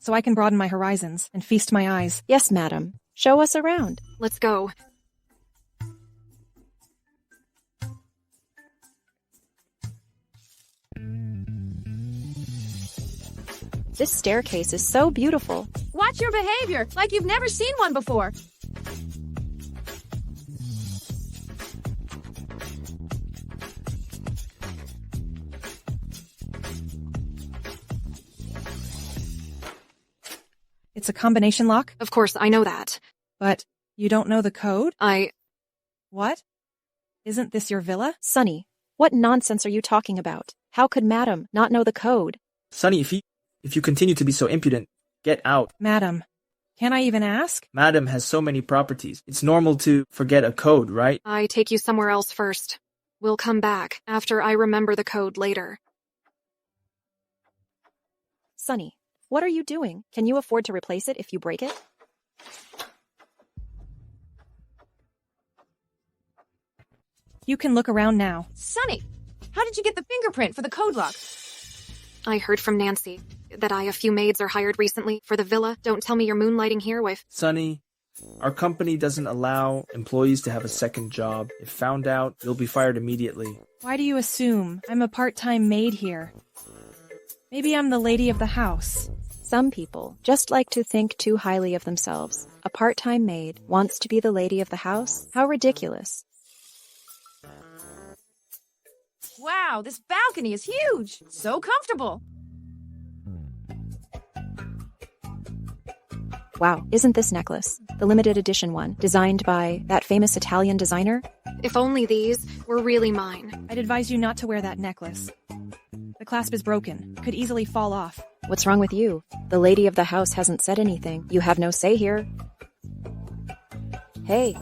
So I can broaden my horizons and feast my eyes. Yes, madam. Show us around. Let's go. This staircase is so beautiful. Watch your behavior, like you've never seen one before. It's a combination lock? Of course, I know that. But you don't know the code? What? Isn't this your villa? Sonny, what nonsense are you talking about? How could madam not know the code? Sonny, if you continue to be so impudent, get out. Madam, can I even ask? Madam has so many properties. It's normal to forget a code, right? I take you somewhere else first. We'll come back after I remember the code later. Sonny, what are you doing? Can you afford to replace it if you break it? You can look around now. Sonny, how did you get the fingerprint for the code lock? I heard from Nancy that a few maids are hired recently for the villa. Don't tell me you're moonlighting here with... Sonny, Our company doesn't allow employees to have a second job. If found out, you'll be fired immediately. Why do you assume I'm a part-time maid here? Maybe I'm the lady of the house. Some people just like to think too highly of themselves. A part-time maid wants to be the lady of the house? How ridiculous. Wow, this balcony is huge. So comfortable. Wow, isn't this necklace? The limited edition one, designed by that famous Italian designer? If only these were really mine. I'd advise you not to wear that necklace. The clasp is broken. Could easily fall off. What's wrong with you? The lady of the house hasn't said anything. You have no say here. Hey.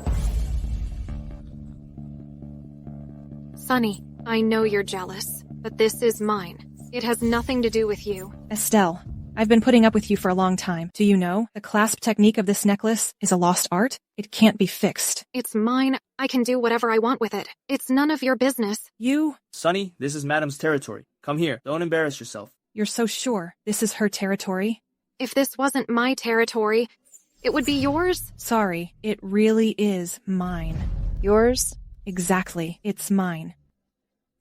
Sunny, I know you're jealous, but this is mine. It has nothing to do with you. Estelle, I've been putting up with you for a long time. Do you know the clasp technique of this necklace is a lost art? It can't be fixed. It's mine. I can do whatever I want with it. It's none of your business. You? Sonny, this is Madam's territory. Come here. Don't embarrass yourself. You're so sure this is her territory? If this wasn't my territory, it would be yours? Sorry, it really is mine. Yours? Exactly, it's mine.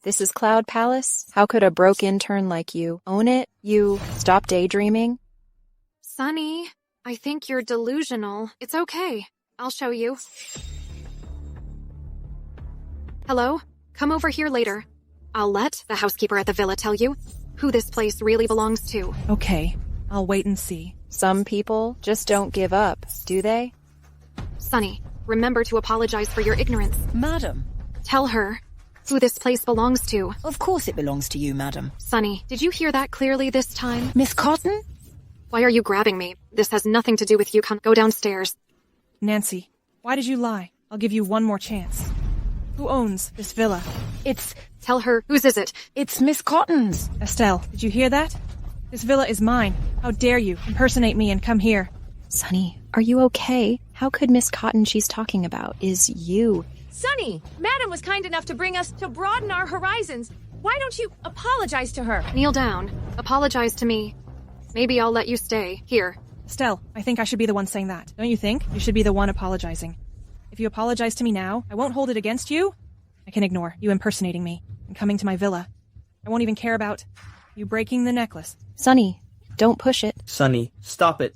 This is Cloud Palace? How could a broke intern like you own it? You stop daydreaming? Sunny, I think you're delusional. It's okay. I'll show you. Hello? Come over here later. I'll let the housekeeper at the villa tell you who this place really belongs to. Okay, I'll wait and see. Some people just don't give up, do they? Sunny, remember to apologize for your ignorance. Madam. Tell her who this place belongs to. Of course it belongs to you, madam. Sunny, did you hear that clearly this time? Miss Cotton? Why are you grabbing me? This has nothing to do with you. Go downstairs. Nancy, why did you lie? I'll give you one more chance. Who owns this villa? It's... Tell her, whose is it? It's Miss Cotton's. Estelle, did you hear that? This villa is mine. How dare you impersonate me and come here? Sonny, are you okay? How could Miss Cotton she's talking about is you? Sunny, Madam was kind enough to bring us to broaden our horizons. Why don't you apologize to her? Kneel down. Apologize to me. Maybe I'll let you stay. Here. Estelle, I think I should be the one saying that. Don't you think? You should be the one apologizing. If you apologize to me now, I won't hold it against you. I can ignore you impersonating me and coming to my villa. I won't even care about you breaking the necklace. Sonny, don't push it. Sonny, stop it.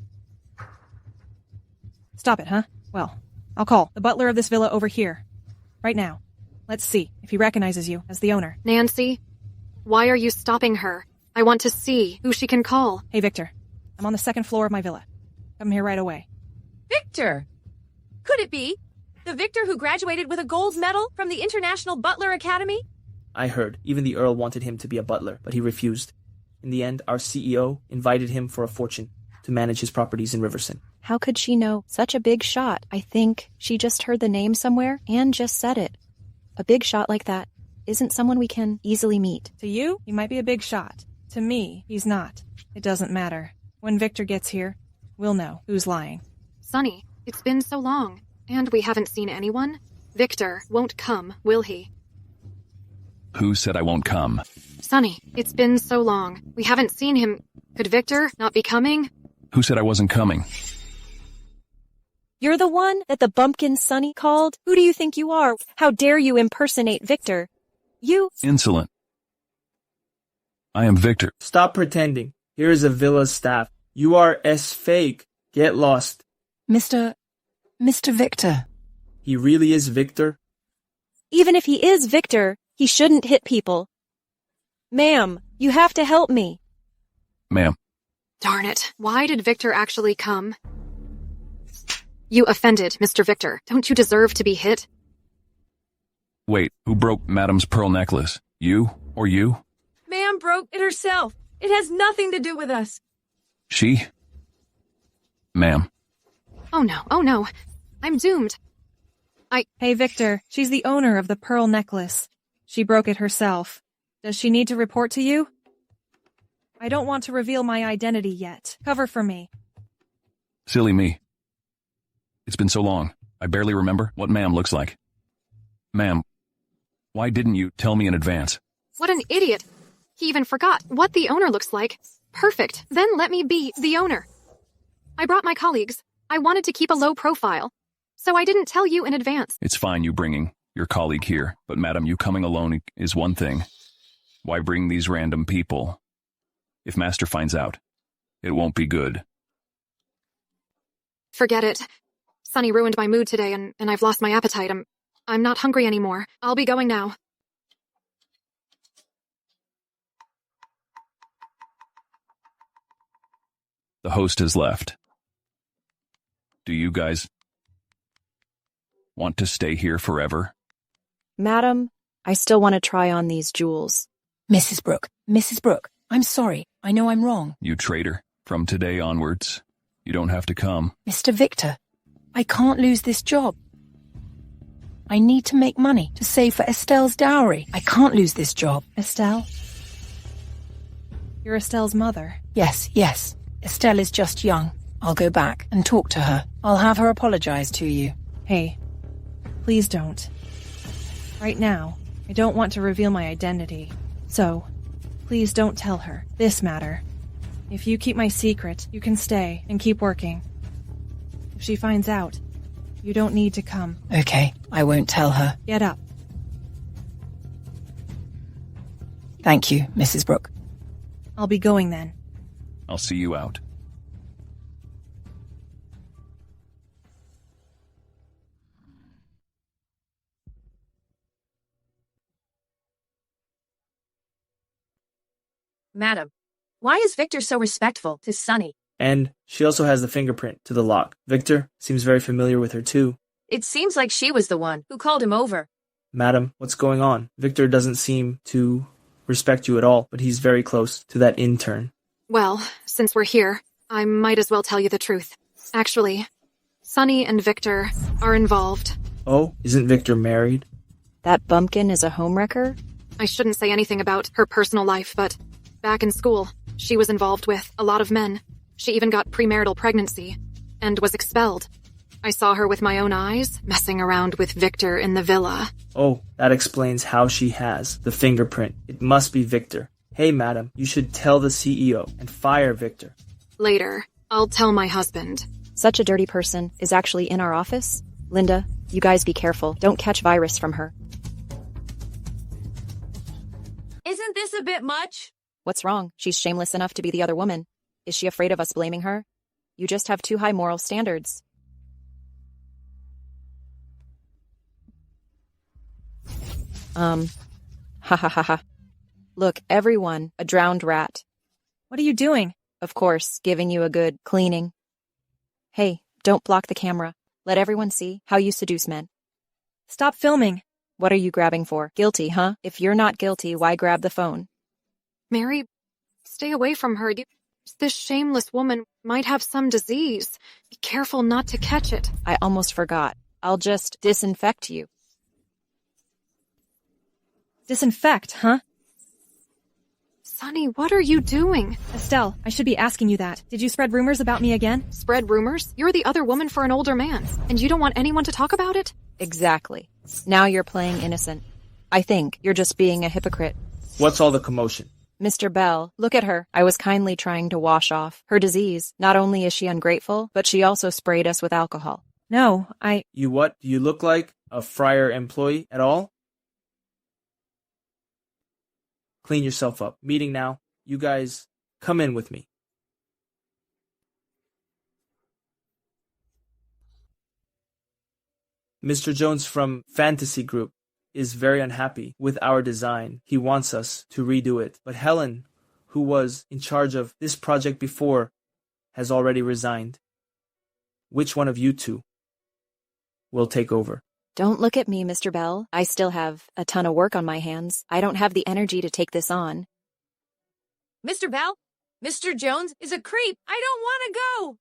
Stop it, huh? Well, I'll call the butler of this villa over here. Right now. Let's see if he recognizes you as the owner. Nancy, why are you stopping her? I want to see who she can call. Hey, Victor. I'm on the second floor of my villa. Come here right away. Victor! Could it be the Victor who graduated with a gold medal from the International Butler Academy? I heard. Even the Earl wanted him to be a butler, but he refused. In the end, our CEO invited him for a fortune to manage his properties in Riverson. How could she know? Such a big shot. I think she just heard the name somewhere and just said it. A big shot like that isn't someone we can easily meet. To you, he might be a big shot. To me, he's not. It doesn't matter. When Victor gets here, we'll know who's lying. Sunny, it's been so long, and we haven't seen anyone. Victor won't come, will he? Who said I won't come? Sunny, it's been so long. We haven't seen him. Could Victor not be coming? Who said I wasn't coming? You're the one that the bumpkin Sonny called? Who do you think you are? How dare you impersonate Victor? You... Insolent. I am Victor. Stop pretending. Here is a villa staff. You are fake. Get lost. Mr. Victor. He really is Victor? Even if he is Victor, he shouldn't hit people. Ma'am, you have to help me. Ma'am. Darn it. Why did Victor actually come? You offended, Mr. Victor. Don't you deserve to be hit? Wait, who broke Madam's pearl necklace? You or you? Ma'am broke it herself. It has nothing to do with us. She? Ma'am. Oh no. I'm doomed. Hey, Victor, she's the owner of the pearl necklace. She broke it herself. Does she need to report to you? I don't want to reveal my identity yet. Cover for me. Silly me. It's been so long, I barely remember what ma'am looks like. Ma'am, why didn't you tell me in advance? What an idiot. He even forgot what the owner looks like. Perfect. Then let me be the owner. I brought my colleagues. I wanted to keep a low profile, so I didn't tell you in advance. It's fine you bringing your colleague here, but madam, you coming alone is one thing. Why bring these random people? If Master finds out, it won't be good. Forget it. Sunny ruined my mood today, and I've lost my appetite. I'm not hungry anymore. I'll be going now. The host has left. Do you guys want to stay here forever? Madam, I still want to try on these jewels. Mrs. Brooke, I'm sorry. I know I'm wrong. You traitor. From today onwards, you don't have to come. Mr. Victor, I can't lose this job. I need to make money to save for Estelle's dowry. I can't lose this job. Estelle? You're Estelle's mother. Yes. Estelle is just young. I'll go back and talk to her. I'll have her apologize to you. Hey, please don't. Right now, I don't want to reveal my identity. So, please don't tell her this matter. If you keep my secret, you can stay and keep working. If she finds out, you don't need to come. Okay, I won't tell her. Get up. Thank you, Mrs. Brooke. I'll be going then. I'll see you out. Madam, why is Victor so respectful to Sunny? And she also has the fingerprint to the lock. Victor seems very familiar with her too. It seems like she was the one who called him over. Madam, what's going on? Victor doesn't seem to respect you at all, but he's very close to that intern. Well, since we're here, I might as well tell you the truth. Actually, Sunny and Victor are involved. Oh, isn't Victor married? That bumpkin is a homewrecker? I shouldn't say anything about her personal life, but back in school, she was involved with a lot of men. She even got premarital pregnancy and was expelled. I saw her with my own eyes, messing around with Victor in the villa. Oh, that explains how she has the fingerprint. It must be Victor. Hey, madam, you should tell the CEO and fire Victor. Later, I'll tell my husband. Such a dirty person is actually in our office? Linda, you guys be careful. Don't catch virus from her. Isn't this a bit much? What's wrong? She's shameless enough to be the other woman. Is she afraid of us blaming her? You just have too high moral standards. Ha ha ha ha. Look, everyone, a drowned rat. What are you doing? Of course, giving you a good cleaning. Hey, don't block the camera. Let everyone see how you seduce men. Stop filming. What are you grabbing for? Guilty, huh? If you're not guilty, why grab the phone? Mary, stay away from her. This shameless woman might have some disease. Be careful not to catch it. I almost forgot. I'll just disinfect you. Disinfect, huh? Sunny, what are you doing? Estelle, I should be asking you that. Did you spread rumors about me again? Spread rumors? You're the other woman for an older man, and you don't want anyone to talk about it? Exactly. Now you're playing innocent. I think you're just being a hypocrite. What's all the commotion? Mr. Bell, look at her. I was kindly trying to wash off her disease. Not only is she ungrateful, but she also sprayed us with alcohol. No, You what? Do you look like a Friar employee at all? Clean yourself up. Meeting now. You guys, come in with me. Mr. Jones from Fantasy Group is very unhappy with our design. He wants us to redo it. But Helen, who was in charge of this project before, has already resigned. Which one of you two will take over? Don't look at me, Mr. Bell. I still have a ton of work on my hands. I don't have the energy to take this on. Mr. Bell, Mr. Jones is a creep. I don't want to go.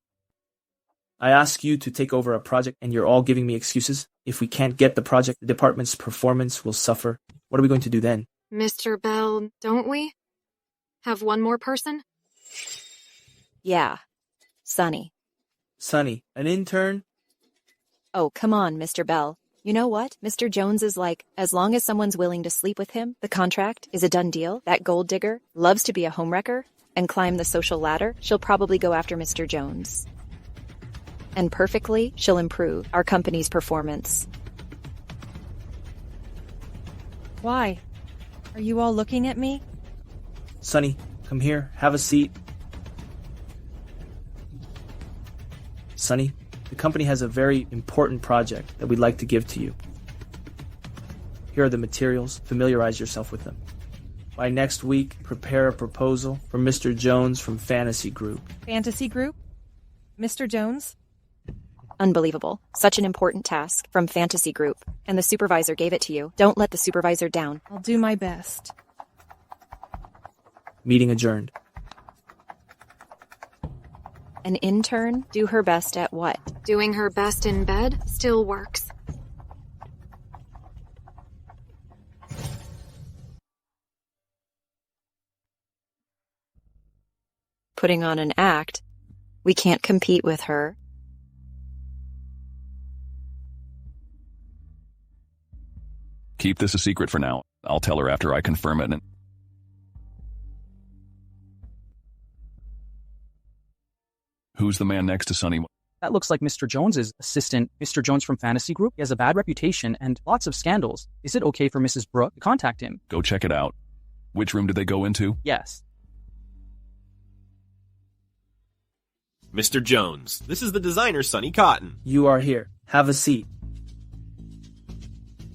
I ask you to take over a project and you're all giving me excuses. If we can't get the project, the department's performance will suffer. What are we going to do then? Mr. Bell, don't we? Have one more person? Yeah. Sunny. Sunny, an intern? Oh, come on, Mr. Bell. You know what? Mr. Jones is like, as long as someone's willing to sleep with him, the contract is a done deal. That gold digger loves to be a homewrecker and climb the social ladder. She'll probably go after Mr. Jones. And perfectly, she'll improve our company's performance. Why? Are you all looking at me? Sunny, come here. Have a seat. Sunny, the company has a very important project that we'd like to give to you. Here are the materials. Familiarize yourself with them. By next week, prepare a proposal for Mr. Jones from Fantasy Group. Fantasy Group? Mr. Jones? Unbelievable. Such an important task from Fantasy Group. And the supervisor gave it to you. Don't let the supervisor down. I'll do my best. Meeting adjourned. An intern do her best at what? Doing her best in bed still works. Putting on an act. We can't compete with her. Keep this a secret for now. I'll tell her after I confirm it. Who's the man next to Sunny? That looks like Mr. Jones's assistant, Mr. Jones from Fantasy Group. He has a bad reputation and lots of scandals. Is it okay for Mrs. Brooke to contact him? Go check it out. Which room did they go into? Yes. Mr. Jones, this is the designer, Sunny Cotton. You are here. Have a seat.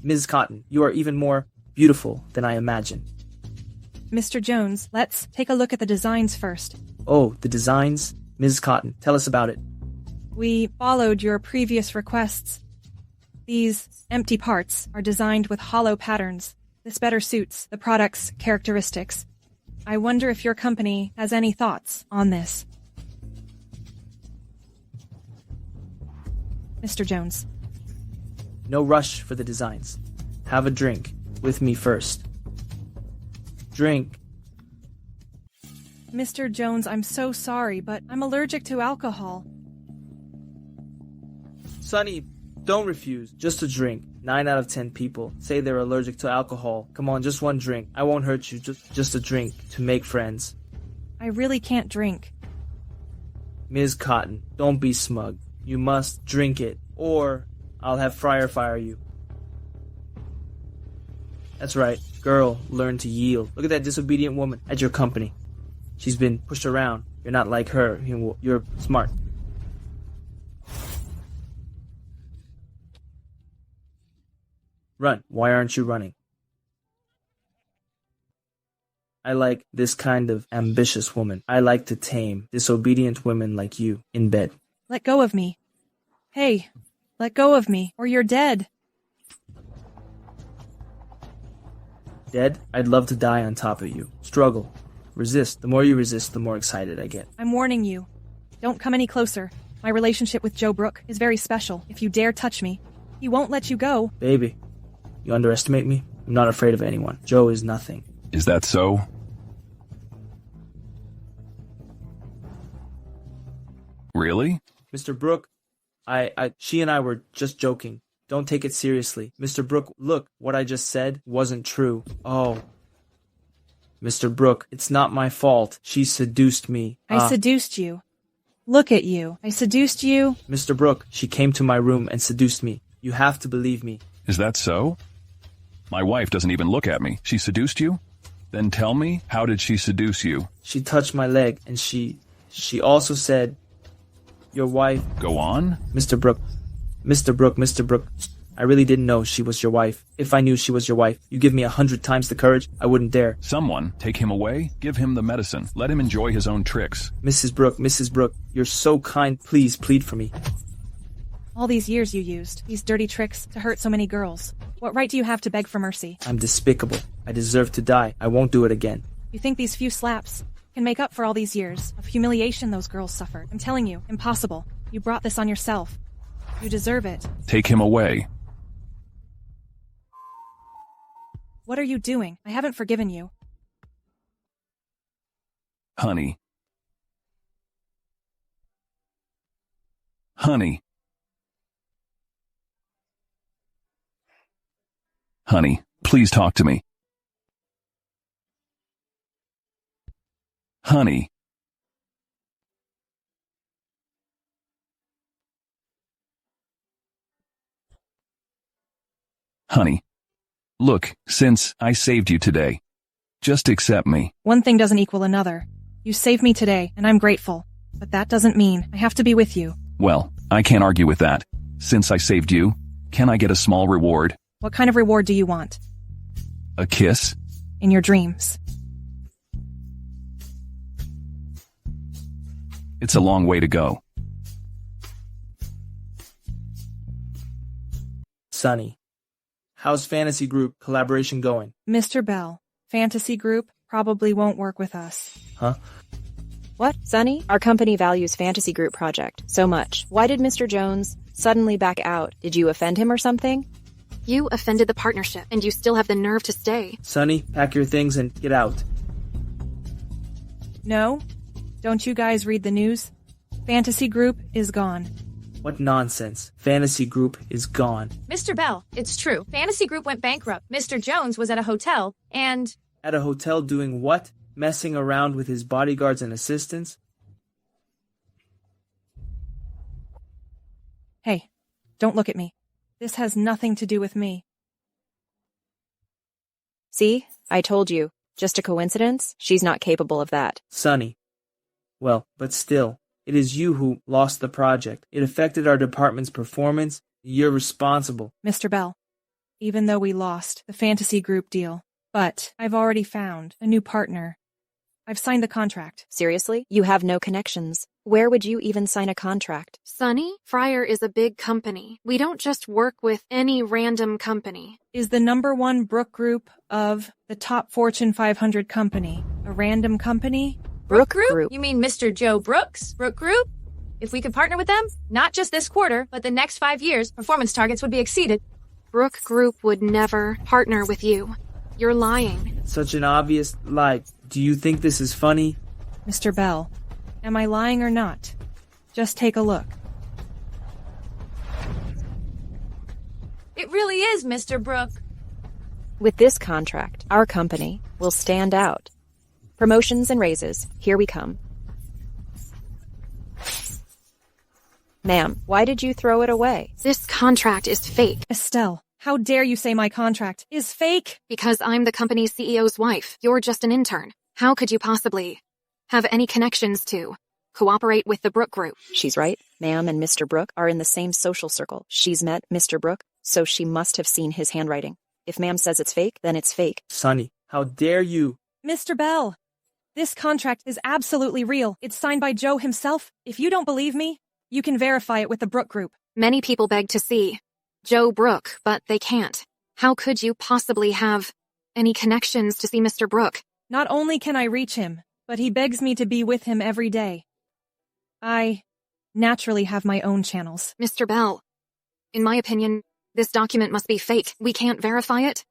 Ms. Cotton, you are even more beautiful than I imagined. Mr. Jones, let's take a look at the designs first. Oh, the designs? Ms. Cotton, tell us about it. We followed your previous requests. These empty parts are designed with hollow patterns. This better suits the product's characteristics. I wonder if your company has any thoughts on this. Mr. Jones. No rush for the designs. Have a drink with me first. Drink. Mr. Jones, I'm so sorry, but I'm allergic to alcohol. Sunny, don't refuse. Just a drink. 9 out of 10 people say they're allergic to alcohol. Come on, just one drink. I won't hurt you. Just a drink to make friends. I really can't drink. Ms. Cotton, don't be smug. You must drink it, or I'll have Fryer fire you. That's right. Girl, learn to yield. Look at that disobedient woman at your company. She's been pushed around. You're not like her. You're smart. Run. Why aren't you running? I like this kind of ambitious woman. I like to tame disobedient women like you in bed. Let go of me. Hey, let go of me, or you're dead. Dead? I'd love to die on top of you. Struggle. Resist. The more you resist, the more excited I get. I'm warning you. Don't come any closer. My relationship with Joe Brooke is very special. If you dare touch me, he won't let you go. Baby, you underestimate me? I'm not afraid of anyone. Joe is nothing. Is that so? Really? Mr. Brooke, she and I were just joking. Don't take it seriously. Mr. Brooke, look, what I just said wasn't true. Oh. Mr. Brooke, it's not my fault. She seduced me. I seduced you. Look at you. I seduced you. Mr. Brooke, she came to my room and seduced me. You have to believe me. Is that so? My wife doesn't even look at me. She seduced you? Then tell me, how did she seduce you? She touched my leg, and she also said, your wife... Go on? Mr. Brooke, I really didn't know she was your wife. If I knew she was your wife, you give me 100 times the courage, I wouldn't dare. Someone, take him away, give him the medicine. Let him enjoy his own tricks. Mrs. Brooke, you're so kind. Please, plead for me. All these years you used, these dirty tricks, to hurt so many girls. What right do you have to beg for mercy? I'm despicable. I deserve to die. I won't do it again. You think these few slaps can make up for all these years of humiliation those girls suffered? I'm telling you, impossible. You brought this on yourself. You deserve it. Take him away. What are you doing? I haven't forgiven you. Honey. Honey. Honey, please talk to me. Honey. Honey, look, since I saved you today, just accept me. One thing doesn't equal another. You saved me today, and I'm grateful. But that doesn't mean I have to be with you. Well, I can't argue with that. Since I saved you, can I get a small reward? What kind of reward do you want? A kiss? In your dreams. It's a long way to go. Sunny, how's Fantasy Group collaboration going? Mr. Bell, Fantasy Group probably won't work with us. Huh? What, Sonny? Our company values Fantasy Group project so much. Why did Mr. Jones suddenly back out? Did you offend him or something? You offended the partnership, and you still have the nerve to stay. Sunny, pack your things and get out. No? Don't you guys read the news? Fantasy Group is gone. What nonsense. Fantasy Group is gone. Mr. Bell, it's true. Fantasy Group went bankrupt. Mr. Jones was at a hotel, and... At a hotel doing what? Messing around with his bodyguards and assistants? Hey, don't look at me. This has nothing to do with me. See? I told you. Just a coincidence? She's not capable of that. Sunny. Well, but still, it is you who lost the project. It affected our department's performance. You're responsible. Mr. Bell, even though we lost the Fantasy Group deal, but I've already found a new partner. I've signed the contract. Seriously? You have no connections. Where would you even sign a contract? Sonny, Fryer is a big company. We don't just work with any random company. Is the #1 Brook Group of the top Fortune 500 company a random company? Brook Group? You mean Mr. Joe Brooks? Brook Group? If we could partner with them, not just this quarter, but the next 5 years, performance targets would be exceeded. Brook Group would never partner with you. You're lying. Such an obvious lie. Do you think this is funny? Mr. Bell, am I lying or not? Just take a look. It really is, Mr. Brook. With this contract, our company will stand out. Promotions and raises, here we come. Ma'am, why did you throw it away? This contract is fake. Estelle, how dare you say my contract is fake? Because I'm the company's CEO's wife. You're just an intern. How could you possibly have any connections to cooperate with the Brook Group? She's right. Ma'am and Mr. Brook are in the same social circle. She's met Mr. Brook, so she must have seen his handwriting. If ma'am says it's fake, then it's fake. Sunny, how dare you? Mr. Bell, this contract is absolutely real. It's signed by Joe himself. If you don't believe me, you can verify it with the Brook Group. Many people beg to see Joe Brook, but they can't. How could you possibly have any connections to see Mr. Brook? Not only can I reach him, but he begs me to be with him every day. I naturally have my own channels. Mr. Bell, in my opinion, this document must be fake. We can't verify it.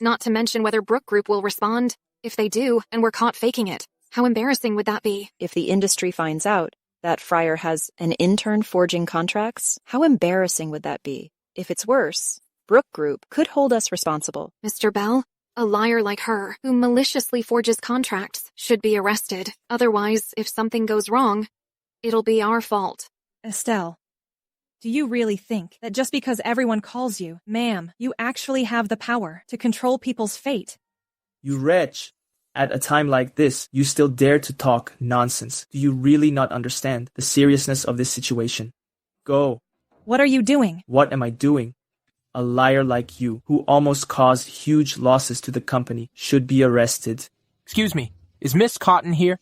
Not to mention whether Brook Group will respond. If they do, and we're caught faking it, how embarrassing would that be? If the industry finds out that Fryer has an intern forging contracts, how embarrassing would that be? If it's worse, Brook Group could hold us responsible. Mr. Bell, a liar like her, who maliciously forges contracts, should be arrested. Otherwise, if something goes wrong, it'll be our fault. Estelle, do you really think that just because everyone calls you, ma'am, you actually have the power to control people's fate? You wretch. At a time like this, you still dare to talk nonsense. Do you really not understand the seriousness of this situation? Go. What are you doing? What am I doing? A liar like you, who almost caused huge losses to the company, should be arrested. Excuse me, is Miss Cotton here?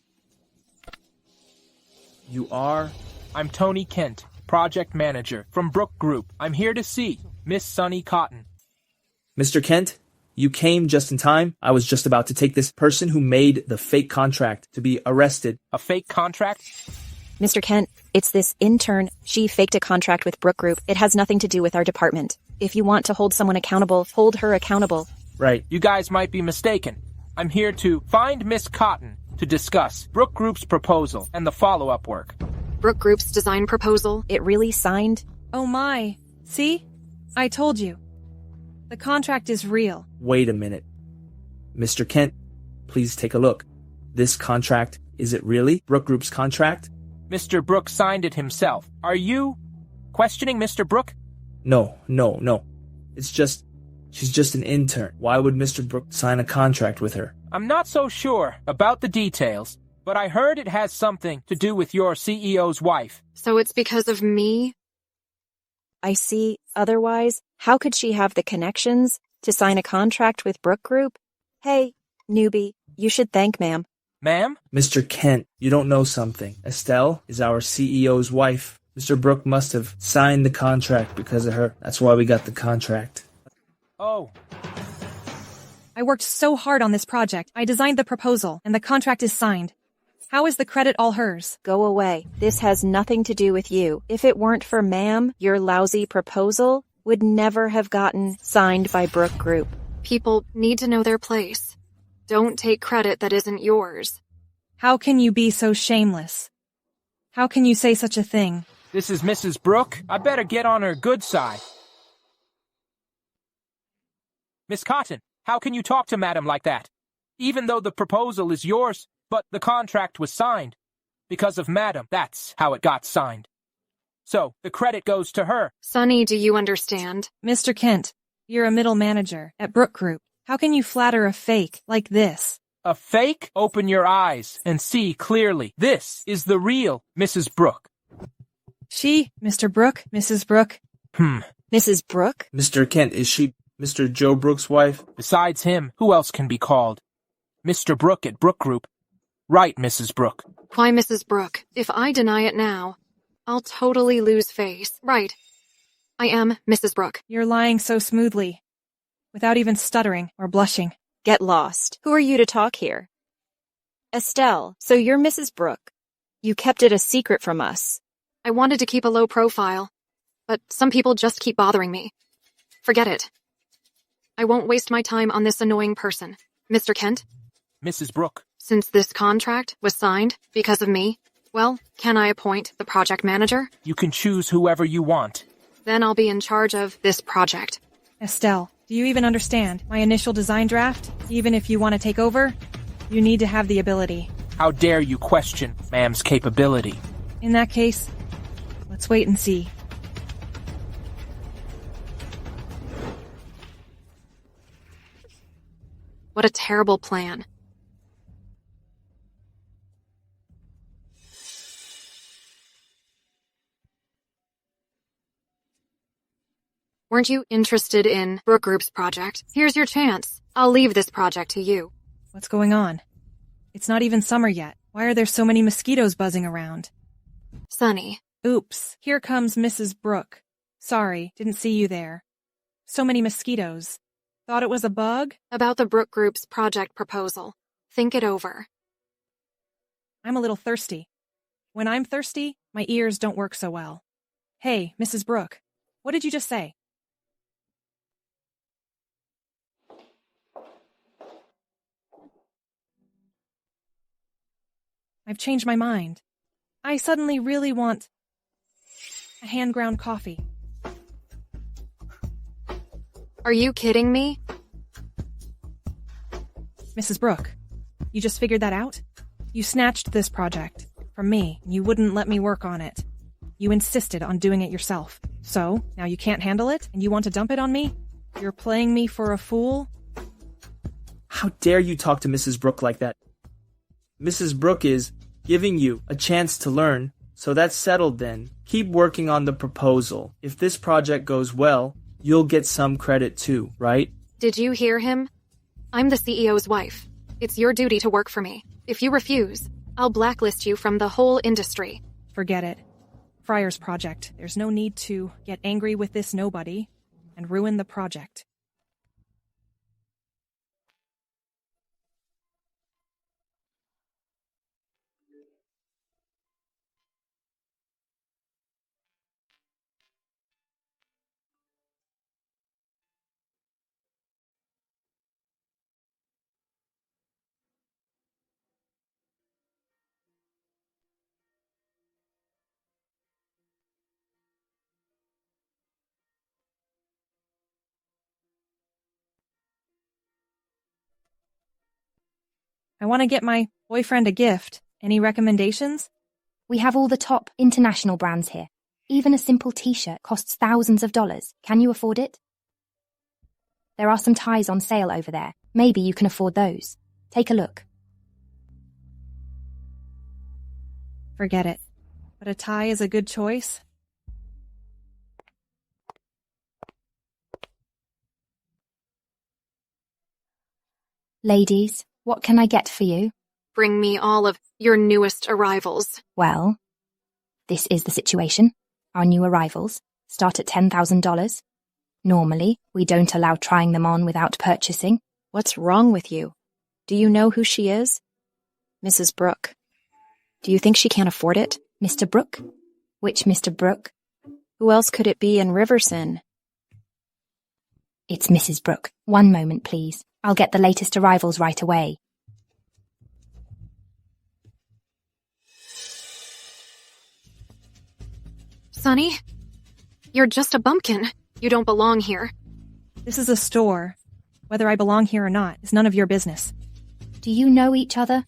You are? I'm Tony Kent, project manager from Brook Group. I'm here to see Miss Sunny Cotton. Mr. Kent, you came just in time. I was just about to take this person who made the fake contract to be arrested. A fake contract? Mr. Kent, it's this intern. She faked a contract with Brook Group. It has nothing to do with our department. If you want to hold someone accountable, hold her accountable. Right. You guys might be mistaken. I'm here to find Miss Cotton to discuss Brook Group's proposal and the follow-up work. Brook Group's design proposal? It really signed? Oh my. See? I told you. The contract is real. Wait a minute. Mr. Kent, please take a look. This contract, is it really Brook Group's contract? Mr. Brook signed it himself. Are you questioning Mr. Brook? No. It's just, She's just an intern. Why would Mr. Brooke sign a contract with her? I'm not so sure about the details, but I heard it has something to do with your CEO's wife. So it's because of me? I see. Otherwise, how could she have the connections to sign a contract with Brooke Group? Hey, newbie, you should thank ma'am. Ma'am? Mr. Kent, you don't know something. Estelle is our CEO's wife. Mr. Brooke must have signed the contract because of her. That's why we got the contract. Oh. I worked so hard on this project. I designed the proposal, and the contract is signed. How is the credit all hers? Go away. This has nothing to do with you. If it weren't for ma'am, your lousy proposal would never have gotten signed by Brooke Group. People need to know their place. Don't take credit that isn't yours. How can you be so shameless? How can you say such a thing? This is Mrs. Brooke. I better get on her good side. Miss Cotton, how can you talk to Madam like that? Even though the proposal is yours, but the contract was signed. Because of Madam, that's how it got signed. So, the credit goes to her. Sonny, do you understand? Mr. Kent, you're a middle manager at Brooke Group. How can you flatter a fake like this? A fake? Open your eyes and see clearly. This is the real Mrs. Brooke. She, Mr. Brooke, Mrs. Brooke. Mrs. Brooke? Mr. Kent, is she Mr. Joe Brooke's wife? Besides him, who else can be called? Mr. Brooke at Brooke Group. Right, Mrs. Brooke. Why, Mrs. Brooke, if I deny it now, I'll totally lose face. Right. I am Mrs. Brooke. You're lying so smoothly, without even stuttering or blushing. Get lost. Who are you to talk here? Estelle, so you're Mrs. Brooke. You kept it a secret from us. I wanted to keep a low profile, but some people just keep bothering me. Forget it. I won't waste my time on this annoying person. Mr. Kent? Mrs. Brooke. Since this contract was signed because of me, well, can I appoint the project manager? You can choose whoever you want. Then I'll be in charge of this project. Estelle, do you even understand my initial design draft? Even if you want to take over, you need to have the ability. How dare you question ma'am's capability? In that case, let's wait and see. What a terrible plan. Weren't you interested in Brooke Group's project? Here's your chance. I'll leave this project to you. What's going on? It's not even summer yet. Why are there so many mosquitoes buzzing around? Sonny. Oops, here comes Mrs. Brooke. Sorry, didn't see you there. So many mosquitoes. Thought it was a bug? About the Brooke Group's project proposal. Think it over. I'm a little thirsty. When I'm thirsty, my ears don't work so well. Hey, Mrs. Brooke, what did you just say? I've changed my mind. I suddenly really want a hand-ground coffee. Are you kidding me? Mrs. Brooke, you just figured that out? You snatched this project from me, and you wouldn't let me work on it. You insisted on doing it yourself. So, now you can't handle it, and you want to dump it on me? You're playing me for a fool? How dare you talk to Mrs. Brooke like that? Mrs. Brooke is giving you a chance to learn, so that's settled then. Keep working on the proposal. If this project goes well, you'll get some credit too, right? Did you hear him? I'm the CEO's wife. It's your duty to work for me. If you refuse, I'll blacklist you from the whole industry. Forget it. Friar's project. There's no need to get angry with this nobody and ruin the project. I want to get my boyfriend a gift. Any recommendations? We have all the top international brands here. Even a simple t-shirt costs thousands of dollars. Can you afford it? There are some ties on sale over there. Maybe you can afford those. Take a look. Forget it. But a tie is a good choice. Ladies, what can I get for you? Bring me all of your newest arrivals. Well, this is the situation. Our new arrivals start at $10,000. Normally, we don't allow trying them on without purchasing. What's wrong with you? Do you know who she is? Mrs. Brooke. Do you think she can't afford it? Mr. Brooke? Which Mr. Brooke? Who else could it be in Riverson? It's Mrs. Brooke. One moment, please. I'll get the latest arrivals right away. Sonny, you're just a bumpkin. You don't belong here. This is a store. Whether I belong here or not is none of your business. Do you know each other?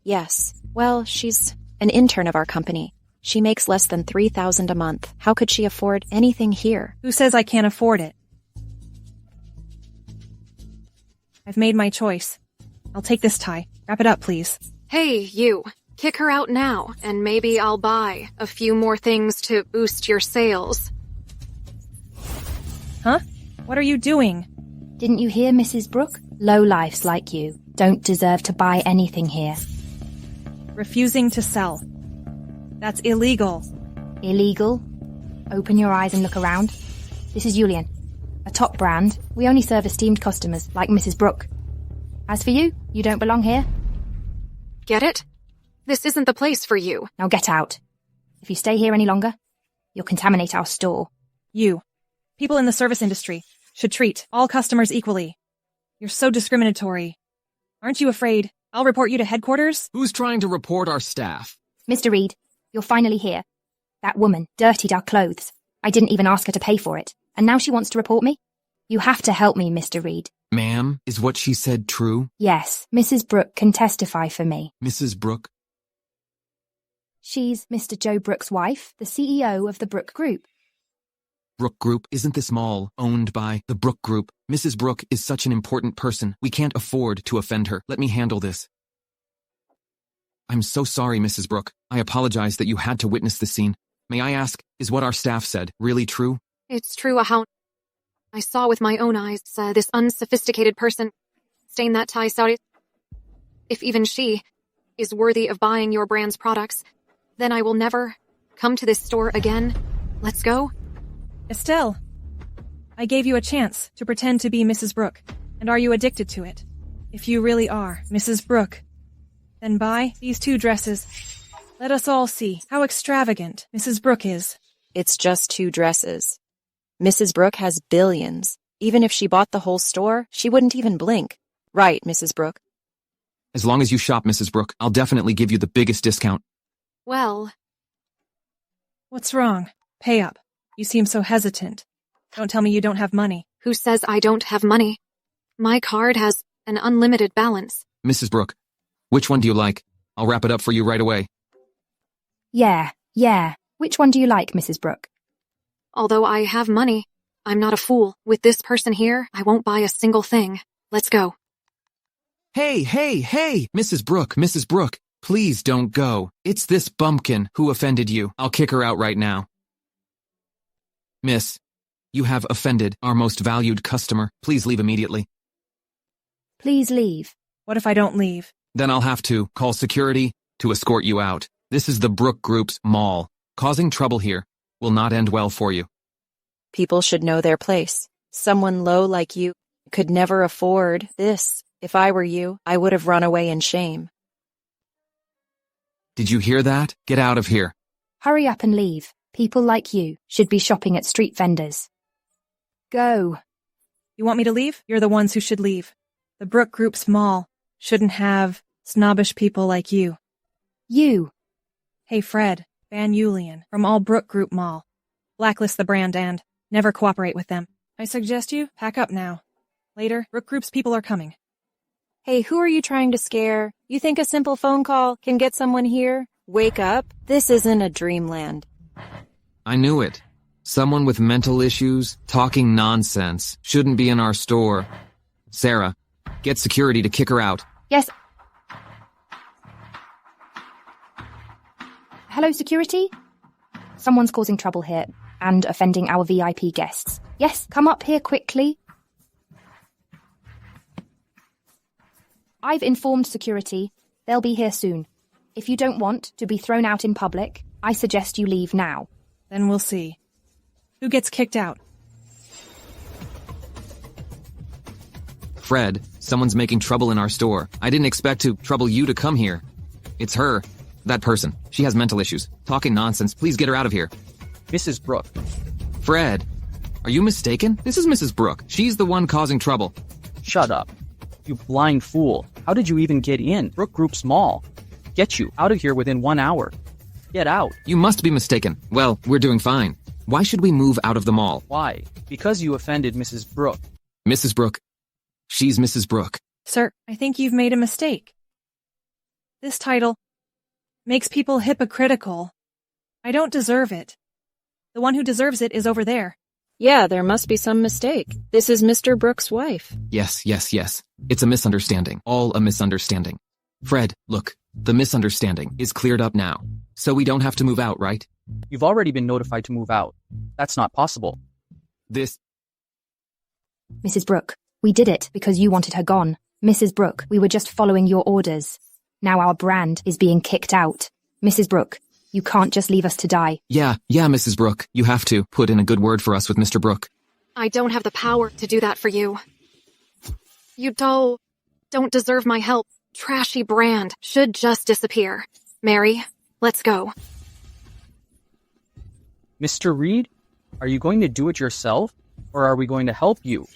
Yes. Well, she's an intern of our company. She makes less than $3,000 a month. How could she afford anything here? Who says I can't afford it? I've made my choice. I'll take this tie. Wrap it up, please. Hey, you. Kick her out now, and maybe I'll buy a few more things to boost your sales. Huh? What are you doing? Didn't you hear, Mrs. Brooke? Lowlifes like you don't deserve to buy anything here. Refusing to sell. That's illegal. Illegal? Open your eyes and look around. This is Julian. A top brand. We only serve esteemed customers like Mrs. Brooke. As for you, you don't belong here. Get it? This isn't the place for you. Now get out. If you stay here any longer, you'll contaminate our store. You. People in the service industry should treat all customers equally. You're so discriminatory. Aren't you afraid I'll report you to headquarters? Who's trying to report our staff? Mr. Reed, you're finally here. That woman dirtied our clothes. I didn't even ask her to pay for it. And now she wants to report me? You have to help me, Mr. Reed. Ma'am, is what she said true? Yes, Mrs. Brooke can testify for me. Mrs. Brooke? She's Mr. Joe Brooke's wife, the CEO of the Brooke Group. Brooke Group isn't this mall owned by the Brooke Group? Mrs. Brooke is such an important person. We can't afford to offend her. Let me handle this. I'm so sorry, Mrs. Brooke. I apologize that you had to witness the scene. May I ask, is what our staff said really true? It's true how I saw with my own eyes this unsophisticated person stain that tie Saudi. If even she is worthy of buying your brand's products, then I will never come to this store again. Let's go. Estelle, I gave you a chance to pretend to be Mrs. Brooke, and are you addicted to it? If you really are Mrs. Brooke, then buy these 2 dresses. Let us all see how extravagant Mrs. Brooke is. It's just 2 dresses. Mrs. Brooke has billions. Even if she bought the whole store, she wouldn't even blink. Right, Mrs. Brooke? As long as you shop, Mrs. Brooke, I'll definitely give you the biggest discount. Well. What's wrong? Pay up. You seem so hesitant. Don't tell me you don't have money. Who says I don't have money? My card has an unlimited balance. Mrs. Brooke, which one do you like? I'll wrap it up for you right away. Yeah. Which one do you like, Mrs. Brooke? Although I have money, I'm not a fool. With this person here, I won't buy a single thing. Let's go. Hey, Mrs. Brooke, please don't go. It's this bumpkin who offended you. I'll kick her out right now. Miss, you have offended our most valued customer. Please leave immediately. Please leave. What if I don't leave? Then I'll have to call security to escort you out. This is the Brooke Group's mall. Causing trouble here will not end well for you. People should know their place. Someone low like you could never afford this. If I were you, I would have run away in shame. Did you hear that? Get out of here. Hurry up and leave. People like you should be shopping at street vendors. Go. You want me to leave? You're the ones who should leave. The Brooke Group's mall shouldn't have snobbish people like you. You. Hey, Fred, ban Julian from all Brooke Group mall. Blacklist the brand and never cooperate with them. I suggest you pack up now. Later, Brooke Group's people are coming. Hey, who are you trying to scare? You think a simple phone call can get someone here? Wake up. This isn't a dreamland. I knew it. Someone with mental issues, talking nonsense, shouldn't be in our store. Sarah, get security to kick her out. Yes. Hello, security? Someone's causing trouble here and offending our VIP guests. Yes, come up here quickly. I've informed security. They'll be here soon. If you don't want to be thrown out in public, I suggest you leave now. Then we'll see. Who gets kicked out? Fred, someone's making trouble in our store. I didn't expect to trouble you to come here. It's her. That person. She has mental issues. Talking nonsense. Please get her out of here. Mrs. Brooke. Fred, are you mistaken? This is Mrs. Brooke. She's the one causing trouble. Shut up. You blind fool. How did you even get in? Brook Group's mall. Get you out of here within 1 hour. Get out. You must be mistaken. Well, we're doing fine. Why should we move out of the mall? Why? Because you offended Mrs. Brooke. Mrs. Brooke. She's Mrs. Brooke. Sir, I think you've made a mistake. This title makes people hypocritical. I don't deserve it. The one who deserves it is over there. Yeah, there must be some mistake. This is Mr. Brooke's wife. Yes. It's a misunderstanding. All a misunderstanding. Fred, look. The misunderstanding is cleared up now. So we don't have to move out, right? You've already been notified to move out. That's not possible. This... Mrs. Brooke, we did it because you wanted her gone. Mrs. Brooke, we were just following your orders. Now our brand is being kicked out. Mrs. Brooke, you can't just leave us to die. Yeah, Mrs. Brooke. You have to put in a good word for us with Mr. Brooke. I don't have the power to do that for you. You don't deserve my help. Trashy brand should just disappear. Mary, let's go. Mr. Reed, are you going to do it yourself, or are we going to help you?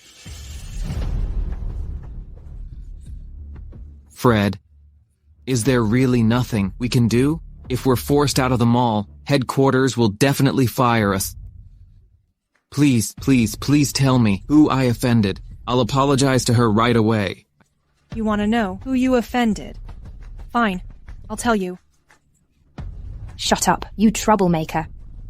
Fred, is there really nothing we can do? If we're forced out of the mall, headquarters will definitely fire us. Please tell me who I offended. I'll apologize to her right away. You want to know who you offended? Fine, I'll tell you. Shut up, you troublemaker.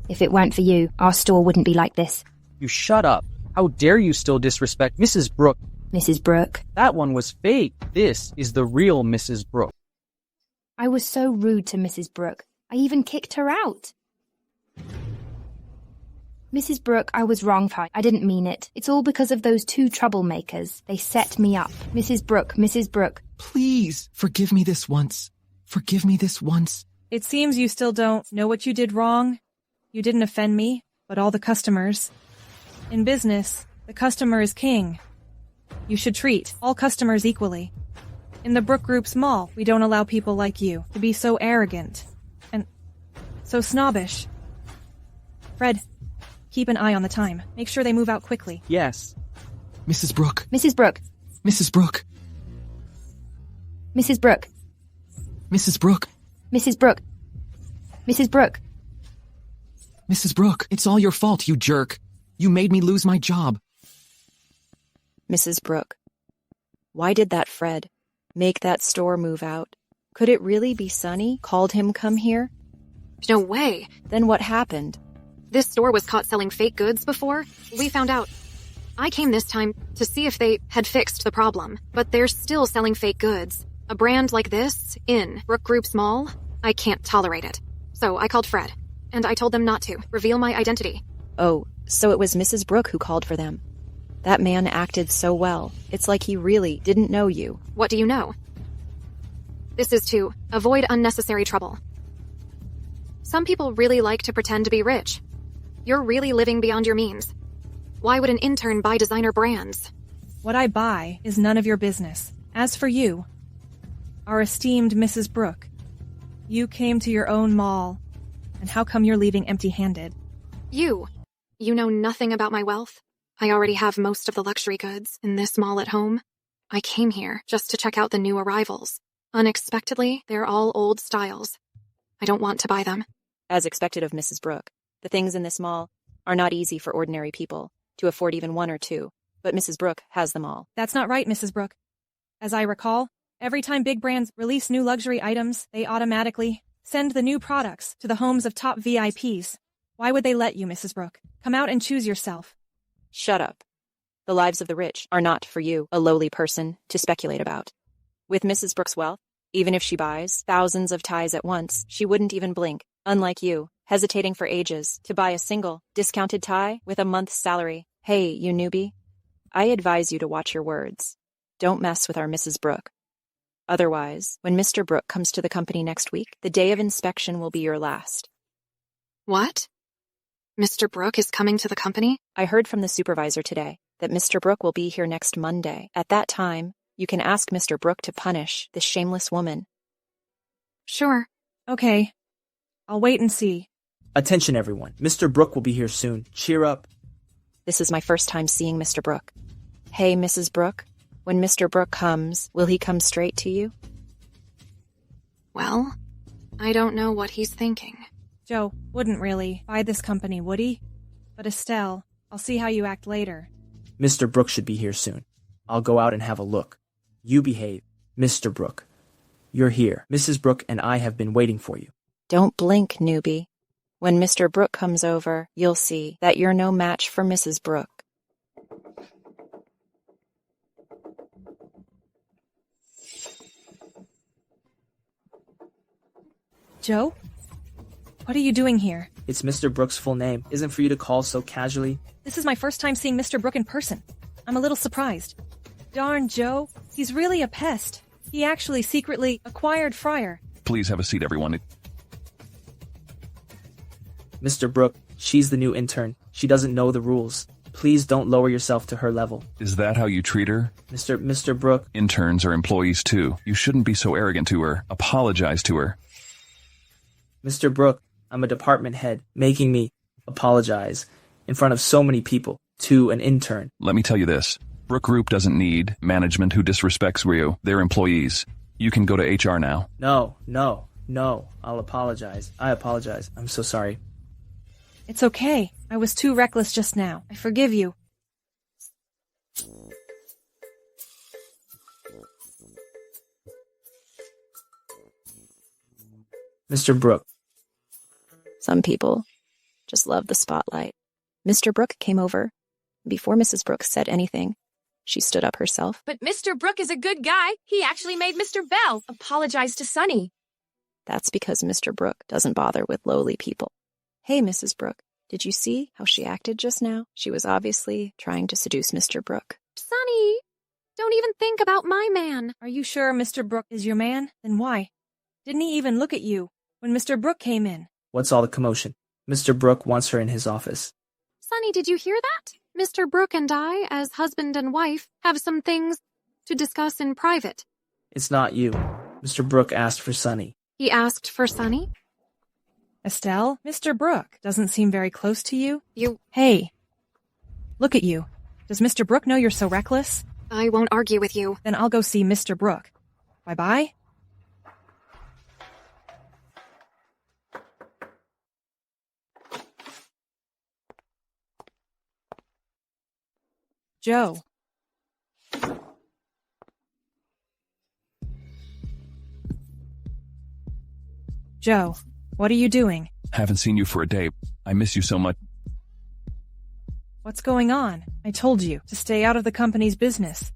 If it weren't for you, our store wouldn't be like this. You shut up. How dare you still disrespect Mrs. Brooke? Mrs. Brooke? That one was fake. This is the real Mrs. Brooke. I was so rude to Mrs. Brooke. I even kicked her out. Mrs. Brooke, I was wrong. I didn't mean it. It's all because of those two troublemakers. They set me up. Mrs. Brooke. Please, forgive me this once. Forgive me this once. It seems you still don't know what you did wrong. You didn't offend me, but all the customers. In business, the customer is king. You should treat all customers equally. In the Brook Group's mall, we don't allow people like you to be so arrogant and so snobbish. Fred, keep an eye on the time. Make sure they move out quickly. Yes. Mrs. Brooke. Mrs. Brooke. Mrs. Brooke. Mrs. Brooke. Mrs. Brooke. Mrs. Brooke. Mrs. Brooke. Mrs. Brooke, it's all your fault, you jerk. You made me lose my job. Mrs. Brooke, why did that Fred make that store move out? Could it really be Sonny called him come here? No way. Then what happened? This store was caught selling fake goods before. We found out. I came this time to see if they had fixed the problem, but they're still selling fake goods. A brand like this, in Brook Group's mall, I can't tolerate it. So I called Fred, and I told them not to reveal my identity. Oh, so it was Mrs. Brooke who called for them. That man acted so well. It's like he really didn't know you. What do you know? This is to avoid unnecessary trouble. Some people really like to pretend to be rich. You're really living beyond your means. Why would an intern buy designer brands? What I buy is none of your business. As for you, our esteemed Mrs. Brooke, you came to your own mall, and how come you're leaving empty-handed? You know nothing about my wealth? I already have most of the luxury goods in this mall at home. I came here just to check out the new arrivals. Unexpectedly, they're all old styles. I don't want to buy them. As expected of Mrs. Brooke, the things in this mall are not easy for ordinary people to afford even one or two, but Mrs. Brooke has them all. That's not right, Mrs. Brooke. As I recall, every time big brands release new luxury items, they automatically send the new products to the homes of top VIPs. Why would they let you, Mrs. Brooke? Come out and choose yourself. Shut up. The lives of the rich are not for you, a lowly person, to speculate about. With Mrs. Brooks' wealth, even if she buys thousands of ties at once, she wouldn't even blink, unlike you, hesitating for ages to buy a single, discounted tie with a month's salary. Hey, you newbie. I advise you to watch your words. Don't mess with our Mrs. Brooke. Otherwise, when Mr. Brooke comes to the company next week, the day of inspection will be your last. What? Mr. Brooke is coming to the company? I heard from the supervisor today that Mr. Brooke will be here next Monday. At that time, you can ask Mr. Brooke to punish this shameless woman. Sure. Okay. I'll wait and see. Attention, everyone. Mr. Brooke will be here soon. Cheer up. This is my first time seeing Mr. Brooke. Hey, Mrs. Brooke. When Mr. Brooke comes, will he come straight to you? Well, I don't know what he's thinking. Joe wouldn't really buy this company, would he? But Estelle, I'll see how you act later. Mr. Brooke should be here soon. I'll go out and have a look. You behave. Mr. Brooke. You're here. Mrs. Brooke and I have been waiting for you. Don't blink, newbie. When Mr. Brooke comes over, you'll see that you're no match for Mrs. Brooke. Joe? What are you doing here? It's Mr. Brooke's full name. Isn't for you to call so casually. This is my first time seeing Mr. Brooke in person. I'm a little surprised. Darn, Joe. He's really a pest. He actually secretly acquired Fryer. Please have a seat, everyone. Mr. Brooke, she's the new intern. She doesn't know the rules. Please don't lower yourself to her level. Is that how you treat her? Mr. Brooke. Interns are employees too. You shouldn't be so arrogant to her. Apologize to her. Mr. Brooke, I'm a department head, making me apologize in front of so many people to an intern. Let me tell you this. Brooke Group doesn't need management who disrespects you. They're employees. You can go to HR now. No. I'll apologize. I apologize. I'm so sorry. It's okay. I was too reckless just now. I forgive you. Mr. Brooke. Some people just love the spotlight. Mr. Brooke came over. Before Mrs. Brooke said anything, she stood up herself. But Mr. Brooke is a good guy. He actually made Mr. Bell apologize to Sonny. That's because Mr. Brooke doesn't bother with lowly people. Hey, Mrs. Brooke, did you see how she acted just now? She was obviously trying to seduce Mr. Brooke. Sonny, don't even think about my man. Are you sure Mr. Brooke is your man? Then why? Didn't he even look at you when Mr. Brooke came in? What's all the commotion? Mr. Brooke wants her in his office. Sonny, did you hear that? Mr. Brooke and I, as husband and wife, have some things to discuss in private. It's not you. Mr. Brooke asked for Sonny. He asked for Sonny? Estelle, Mr. Brooke doesn't seem very close to you. Hey, look at you. Does Mr. Brooke know you're so reckless? I won't argue with you. Then I'll go see Mr. Brooke. Bye-bye. Joe. Joe, what are you doing? Haven't seen you for a day. I miss you so much. What's going on? I told you to stay out of the company's business.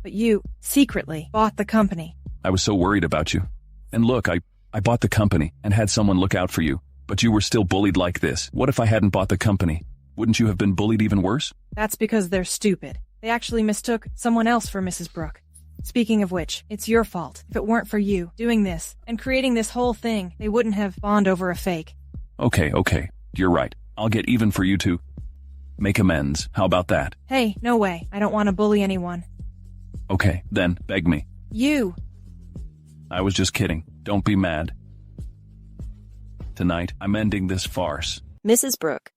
But you secretly bought the company. I was so worried about you. And look, I bought the company and had someone look out for you. But you were still bullied like this. What if I hadn't bought the company? Wouldn't you have been bullied even worse? That's because they're stupid. They actually mistook someone else for Mrs. Brooke. Speaking of which, it's your fault. If it weren't for you doing this and creating this whole thing, they wouldn't have bond over a fake. Okay. You're right. I'll get even for you two. Make amends. How about that? Hey, no way. I don't want to bully anyone. Okay, then, beg me. You. I was just kidding. Don't be mad. Tonight, I'm ending this farce. Mrs. Brooke.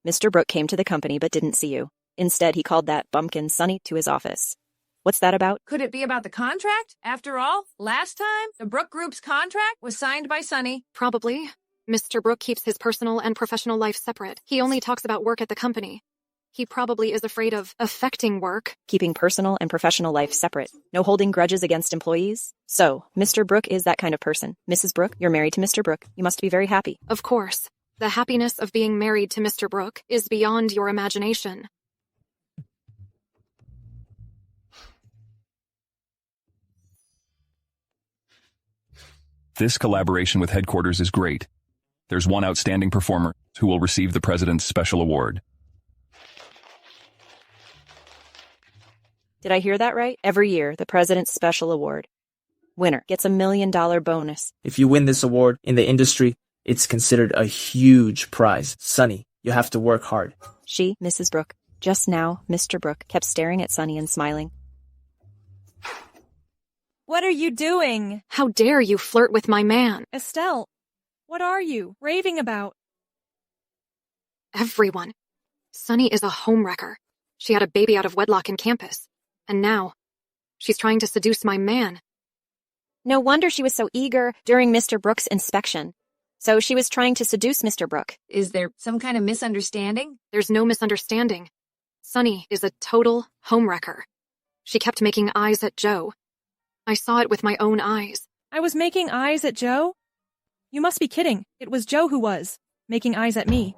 Mr. Brooke came to the company but didn't see you. Instead, he called that bumpkin Sonny to his office. What's that about? Could it be about the contract? After all, last time, the Brooke Group's contract was signed by Sonny. Probably. Mr. Brooke keeps his personal and professional life separate. He only talks about work at the company. He probably is afraid of affecting work. Keeping personal and professional life separate. No holding grudges against employees. So, Mr. Brooke is that kind of person. Mrs. Brooke, you're married to Mr. Brooke. You must be very happy. Of course. The happiness of being married to Mr. Brooke is beyond your imagination. This collaboration with headquarters is great. There's one outstanding performer who will receive the president's special award. Did I hear that right? Every year, the president's special award. Winner gets $1 million bonus. If you win this award in the industry, it's considered a huge prize. Sunny, you have to work hard. She, Mrs. Brooke. Just now, Mr. Brooke kept staring at Sunny and smiling. What are you doing? How dare you flirt with my man? Estelle, what are you raving about? Everyone. Sunny is a homewrecker. She had a baby out of wedlock in campus. And now, she's trying to seduce my man. No wonder she was so eager during Mr. Brooke's inspection. So she was trying to seduce Mr. Brooke. Is there some kind of misunderstanding? There's no misunderstanding. Sunny is a total homewrecker. She kept making eyes at Joe. I saw it with my own eyes. I was making eyes at Joe? You must be kidding. It was Joe who was making eyes at me.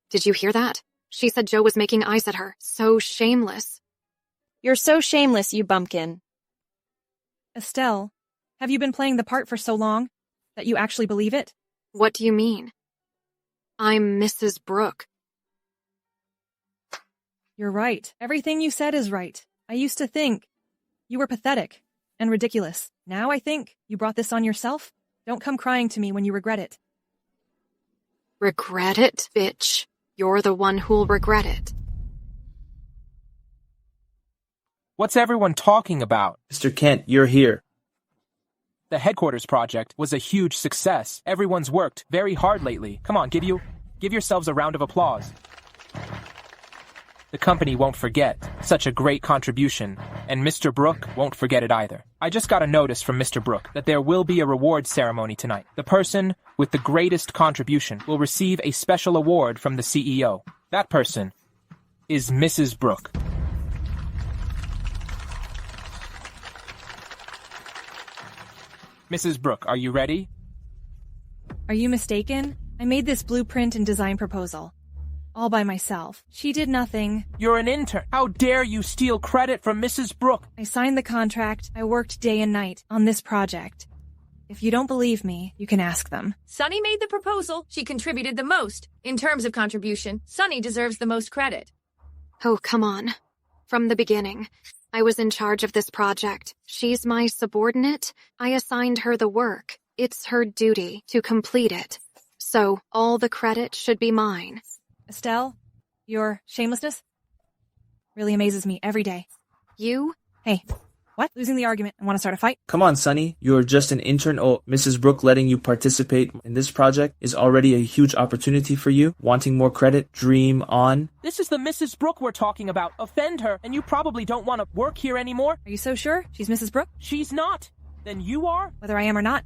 Did you hear that? She said Joe was making eyes at her. So shameless. You're so shameless, you bumpkin. Estelle, have you been playing the part for so long that you actually believe it? What do you mean? I'm Mrs. Brooke. You're right. Everything you said is right. I used to think you were pathetic and ridiculous. Now I think you brought this on yourself. Don't come crying to me when you regret it. Regret it, bitch. You're the one who'll regret it. What's everyone talking about? Mr. Kent, you're here. The headquarters project was a huge success. Everyone's worked very hard lately. Come on, give yourselves a round of applause. The company won't forget such a great contribution, and Mr. Brooke won't forget it either. I just got a notice from Mr. Brooke that there will be a reward ceremony tonight. The person with the greatest contribution will receive a special award from the CEO. That person is Mrs. Brooke. Mrs. Brooke, are you ready? Are you mistaken? I made this blueprint and design proposal. All by myself. She did nothing. You're an intern. How dare you steal credit from Mrs. Brooke? I signed the contract. I worked day and night on this project. If you don't believe me, you can ask them. Sunny made the proposal. She contributed the most. In terms of contribution, Sunny deserves the most credit. Oh, come on. From the beginning, I was in charge of this project. She's my subordinate. I assigned her the work. It's her duty to complete it. So all the credit should be mine. Estelle, your shamelessness really amazes me every day. You? Hey, what? Losing the argument and want to start a fight? Come on, Sunny. You're just an intern. Oh, Mrs. Brooke letting you participate in this project is already a huge opportunity for you. Wanting more credit? Dream on. This is the Mrs. Brooke we're talking about. Offend her, and you probably don't want to work here anymore. Are you so sure she's Mrs. Brooke? She's not. Then you are? Whether I am or not,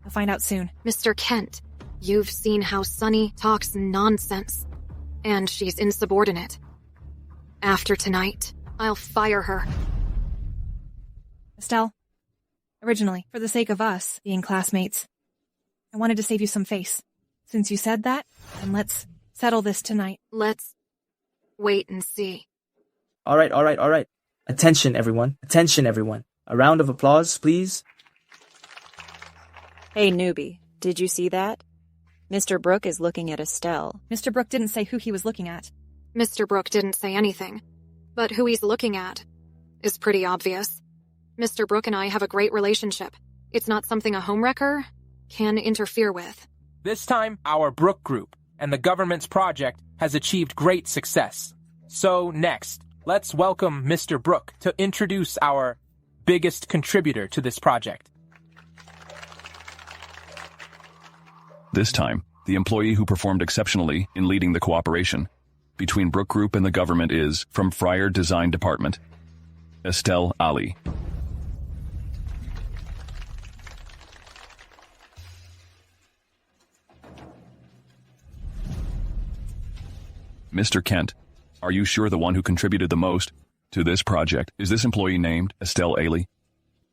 I'll find out soon. Mr. Kent, you've seen how Sunny talks nonsense. And she's insubordinate. After tonight, I'll fire her. Estelle, originally, for the sake of us being classmates, I wanted to save you some face. Since you said that, then let's settle this tonight. Let's wait and see. All right. Attention, everyone. A round of applause, please. Hey, newbie, did you see that? Mr. Brooke is looking at Estelle. Mr. Brooke didn't say who he was looking at. Mr. Brooke didn't say anything. But who he's looking at is pretty obvious. Mr. Brooke and I have a great relationship. It's not something a homewrecker can interfere with. This time, our Brooke Group and the government's project has achieved great success. So next, let's welcome Mr. Brooke to introduce our biggest contributor to this project. This time, the employee who performed exceptionally in leading the cooperation between Brooke Group and the government is, from Fryer Design Department, Estelle Ali. Mr. Kent, are you sure the one who contributed the most to this project is this employee named Estelle Ali?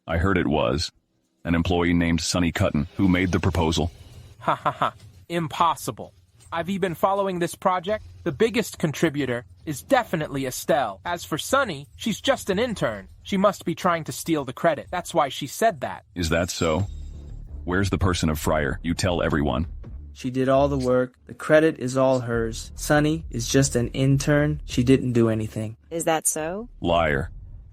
I heard it was an employee named Sunny Cutton who made the proposal. Ha ha ha. Impossible. I've been following this project. The biggest contributor is definitely Estelle. As for Sunny, she's just an intern. She must be trying to steal the credit. That's why she said that. Is that so? Where's the person of Fryer? You tell everyone. She did all the work. The credit is all hers. Sunny is just an intern. She didn't do anything. Is that so? Liar.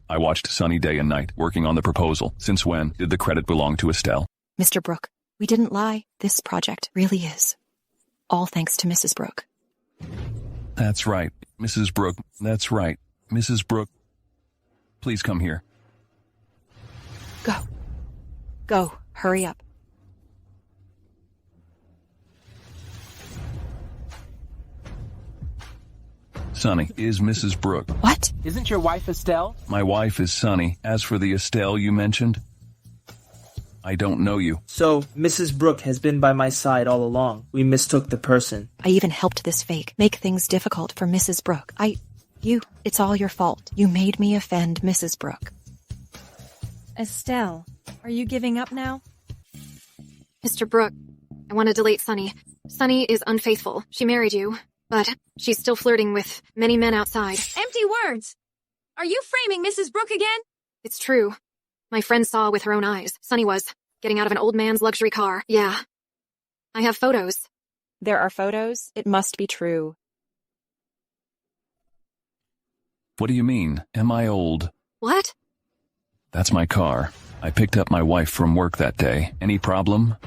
I watched Sunny day and night, working on the proposal. Since when did the credit belong to Estelle? Mr. Brooke, we didn't lie. This project really is. All thanks to Mrs. Brooke. That's right, Mrs. Brooke. That's right, Mrs. Brooke. Please come here. Go. Go. Hurry up. Sunny is Mrs. Brooke. What? Isn't your wife Estelle? My wife is Sunny. As for the Estelle you mentioned, I don't know you. So, Mrs. Brooke has been by my side all along. We mistook the person. I even helped this fake make things difficult for Mrs. Brooke. It's all your fault. You made me offend Mrs. Brooke. Estelle, are you giving up now? Mr. Brooke, I want to delete Sunny. Sunny is unfaithful. She married you, but she's still flirting with many men outside. Empty words! Are you framing Mrs. Brooke again? It's true. My friend saw with her own eyes. Sunny was getting out of an old man's luxury car. Yeah. I have photos. There are photos? It must be true. What do you mean? Am I old? What? That's my car. I picked up my wife from work that day. Any problem?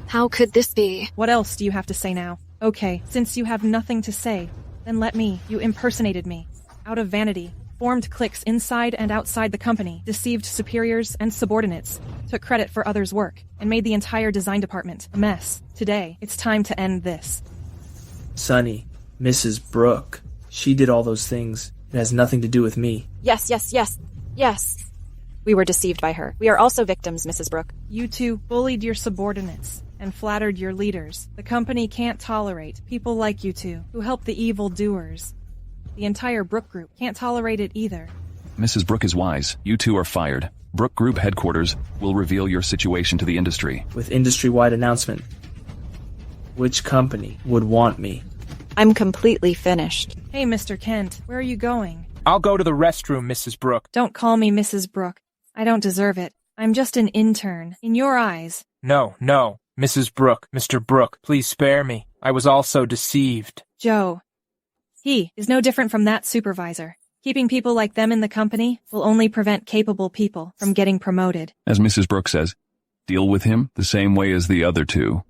How could this be? What else do you have to say now? Okay, since you have nothing to say, then let me. You impersonated me. Out of vanity. Formed cliques inside and outside the company, deceived superiors and subordinates, took credit for others' work, and made the entire design department a mess. Today, it's time to end this. Sunny, Mrs. Brooke, she did all those things. It has nothing to do with me. Yes. We were deceived by her. We are also victims, Mrs. Brooke. You two bullied your subordinates and flattered your leaders. The company can't tolerate people like you two, who help the evildoers. The entire Brooke Group can't tolerate it either. Mrs. Brooke is wise. You two are fired. Brooke Group headquarters will reveal your situation to the industry. With industry-wide announcement. Which company would want me? I'm completely finished. Hey, Mr. Kent, where are you going? I'll go to the restroom, Mrs. Brooke. Don't call me Mrs. Brooke. I don't deserve it. I'm just an intern. In your eyes. No, Mrs. Brooke, Mr. Brooke, please spare me. I was also deceived. Joe. He is no different from that supervisor. Keeping people like them in the company will only prevent capable people from getting promoted. As Mrs. Brooke says, deal with him the same way as the other two.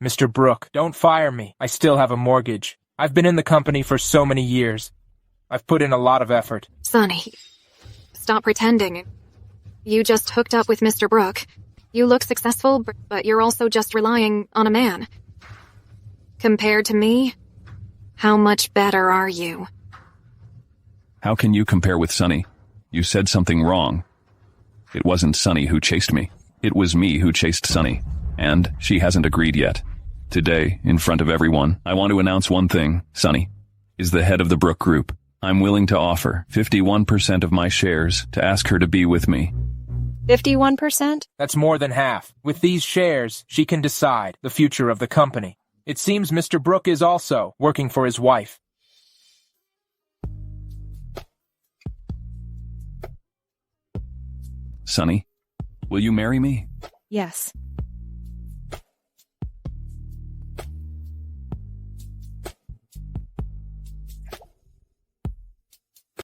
Mr. Brooke, don't fire me. I still have a mortgage. I've been in the company for so many years. I've put in a lot of effort. Sunny, stop pretending. You just hooked up with Mr. Brooke. You look successful, but you're also just relying on a man. Compared to me, how much better are you? How can you compare with Sunny? You said something wrong. It wasn't Sunny who chased me. It was me who chased Sunny. And she hasn't agreed yet. Today, in front of everyone, I want to announce one thing. Sunny is the head of the Brooke Group. I'm willing to offer 51% of my shares to ask her to be with me. 51%? That's more than half. With these shares, she can decide the future of the company. It seems Mr. Brooke is also working for his wife. Sunny, will you marry me? Yes.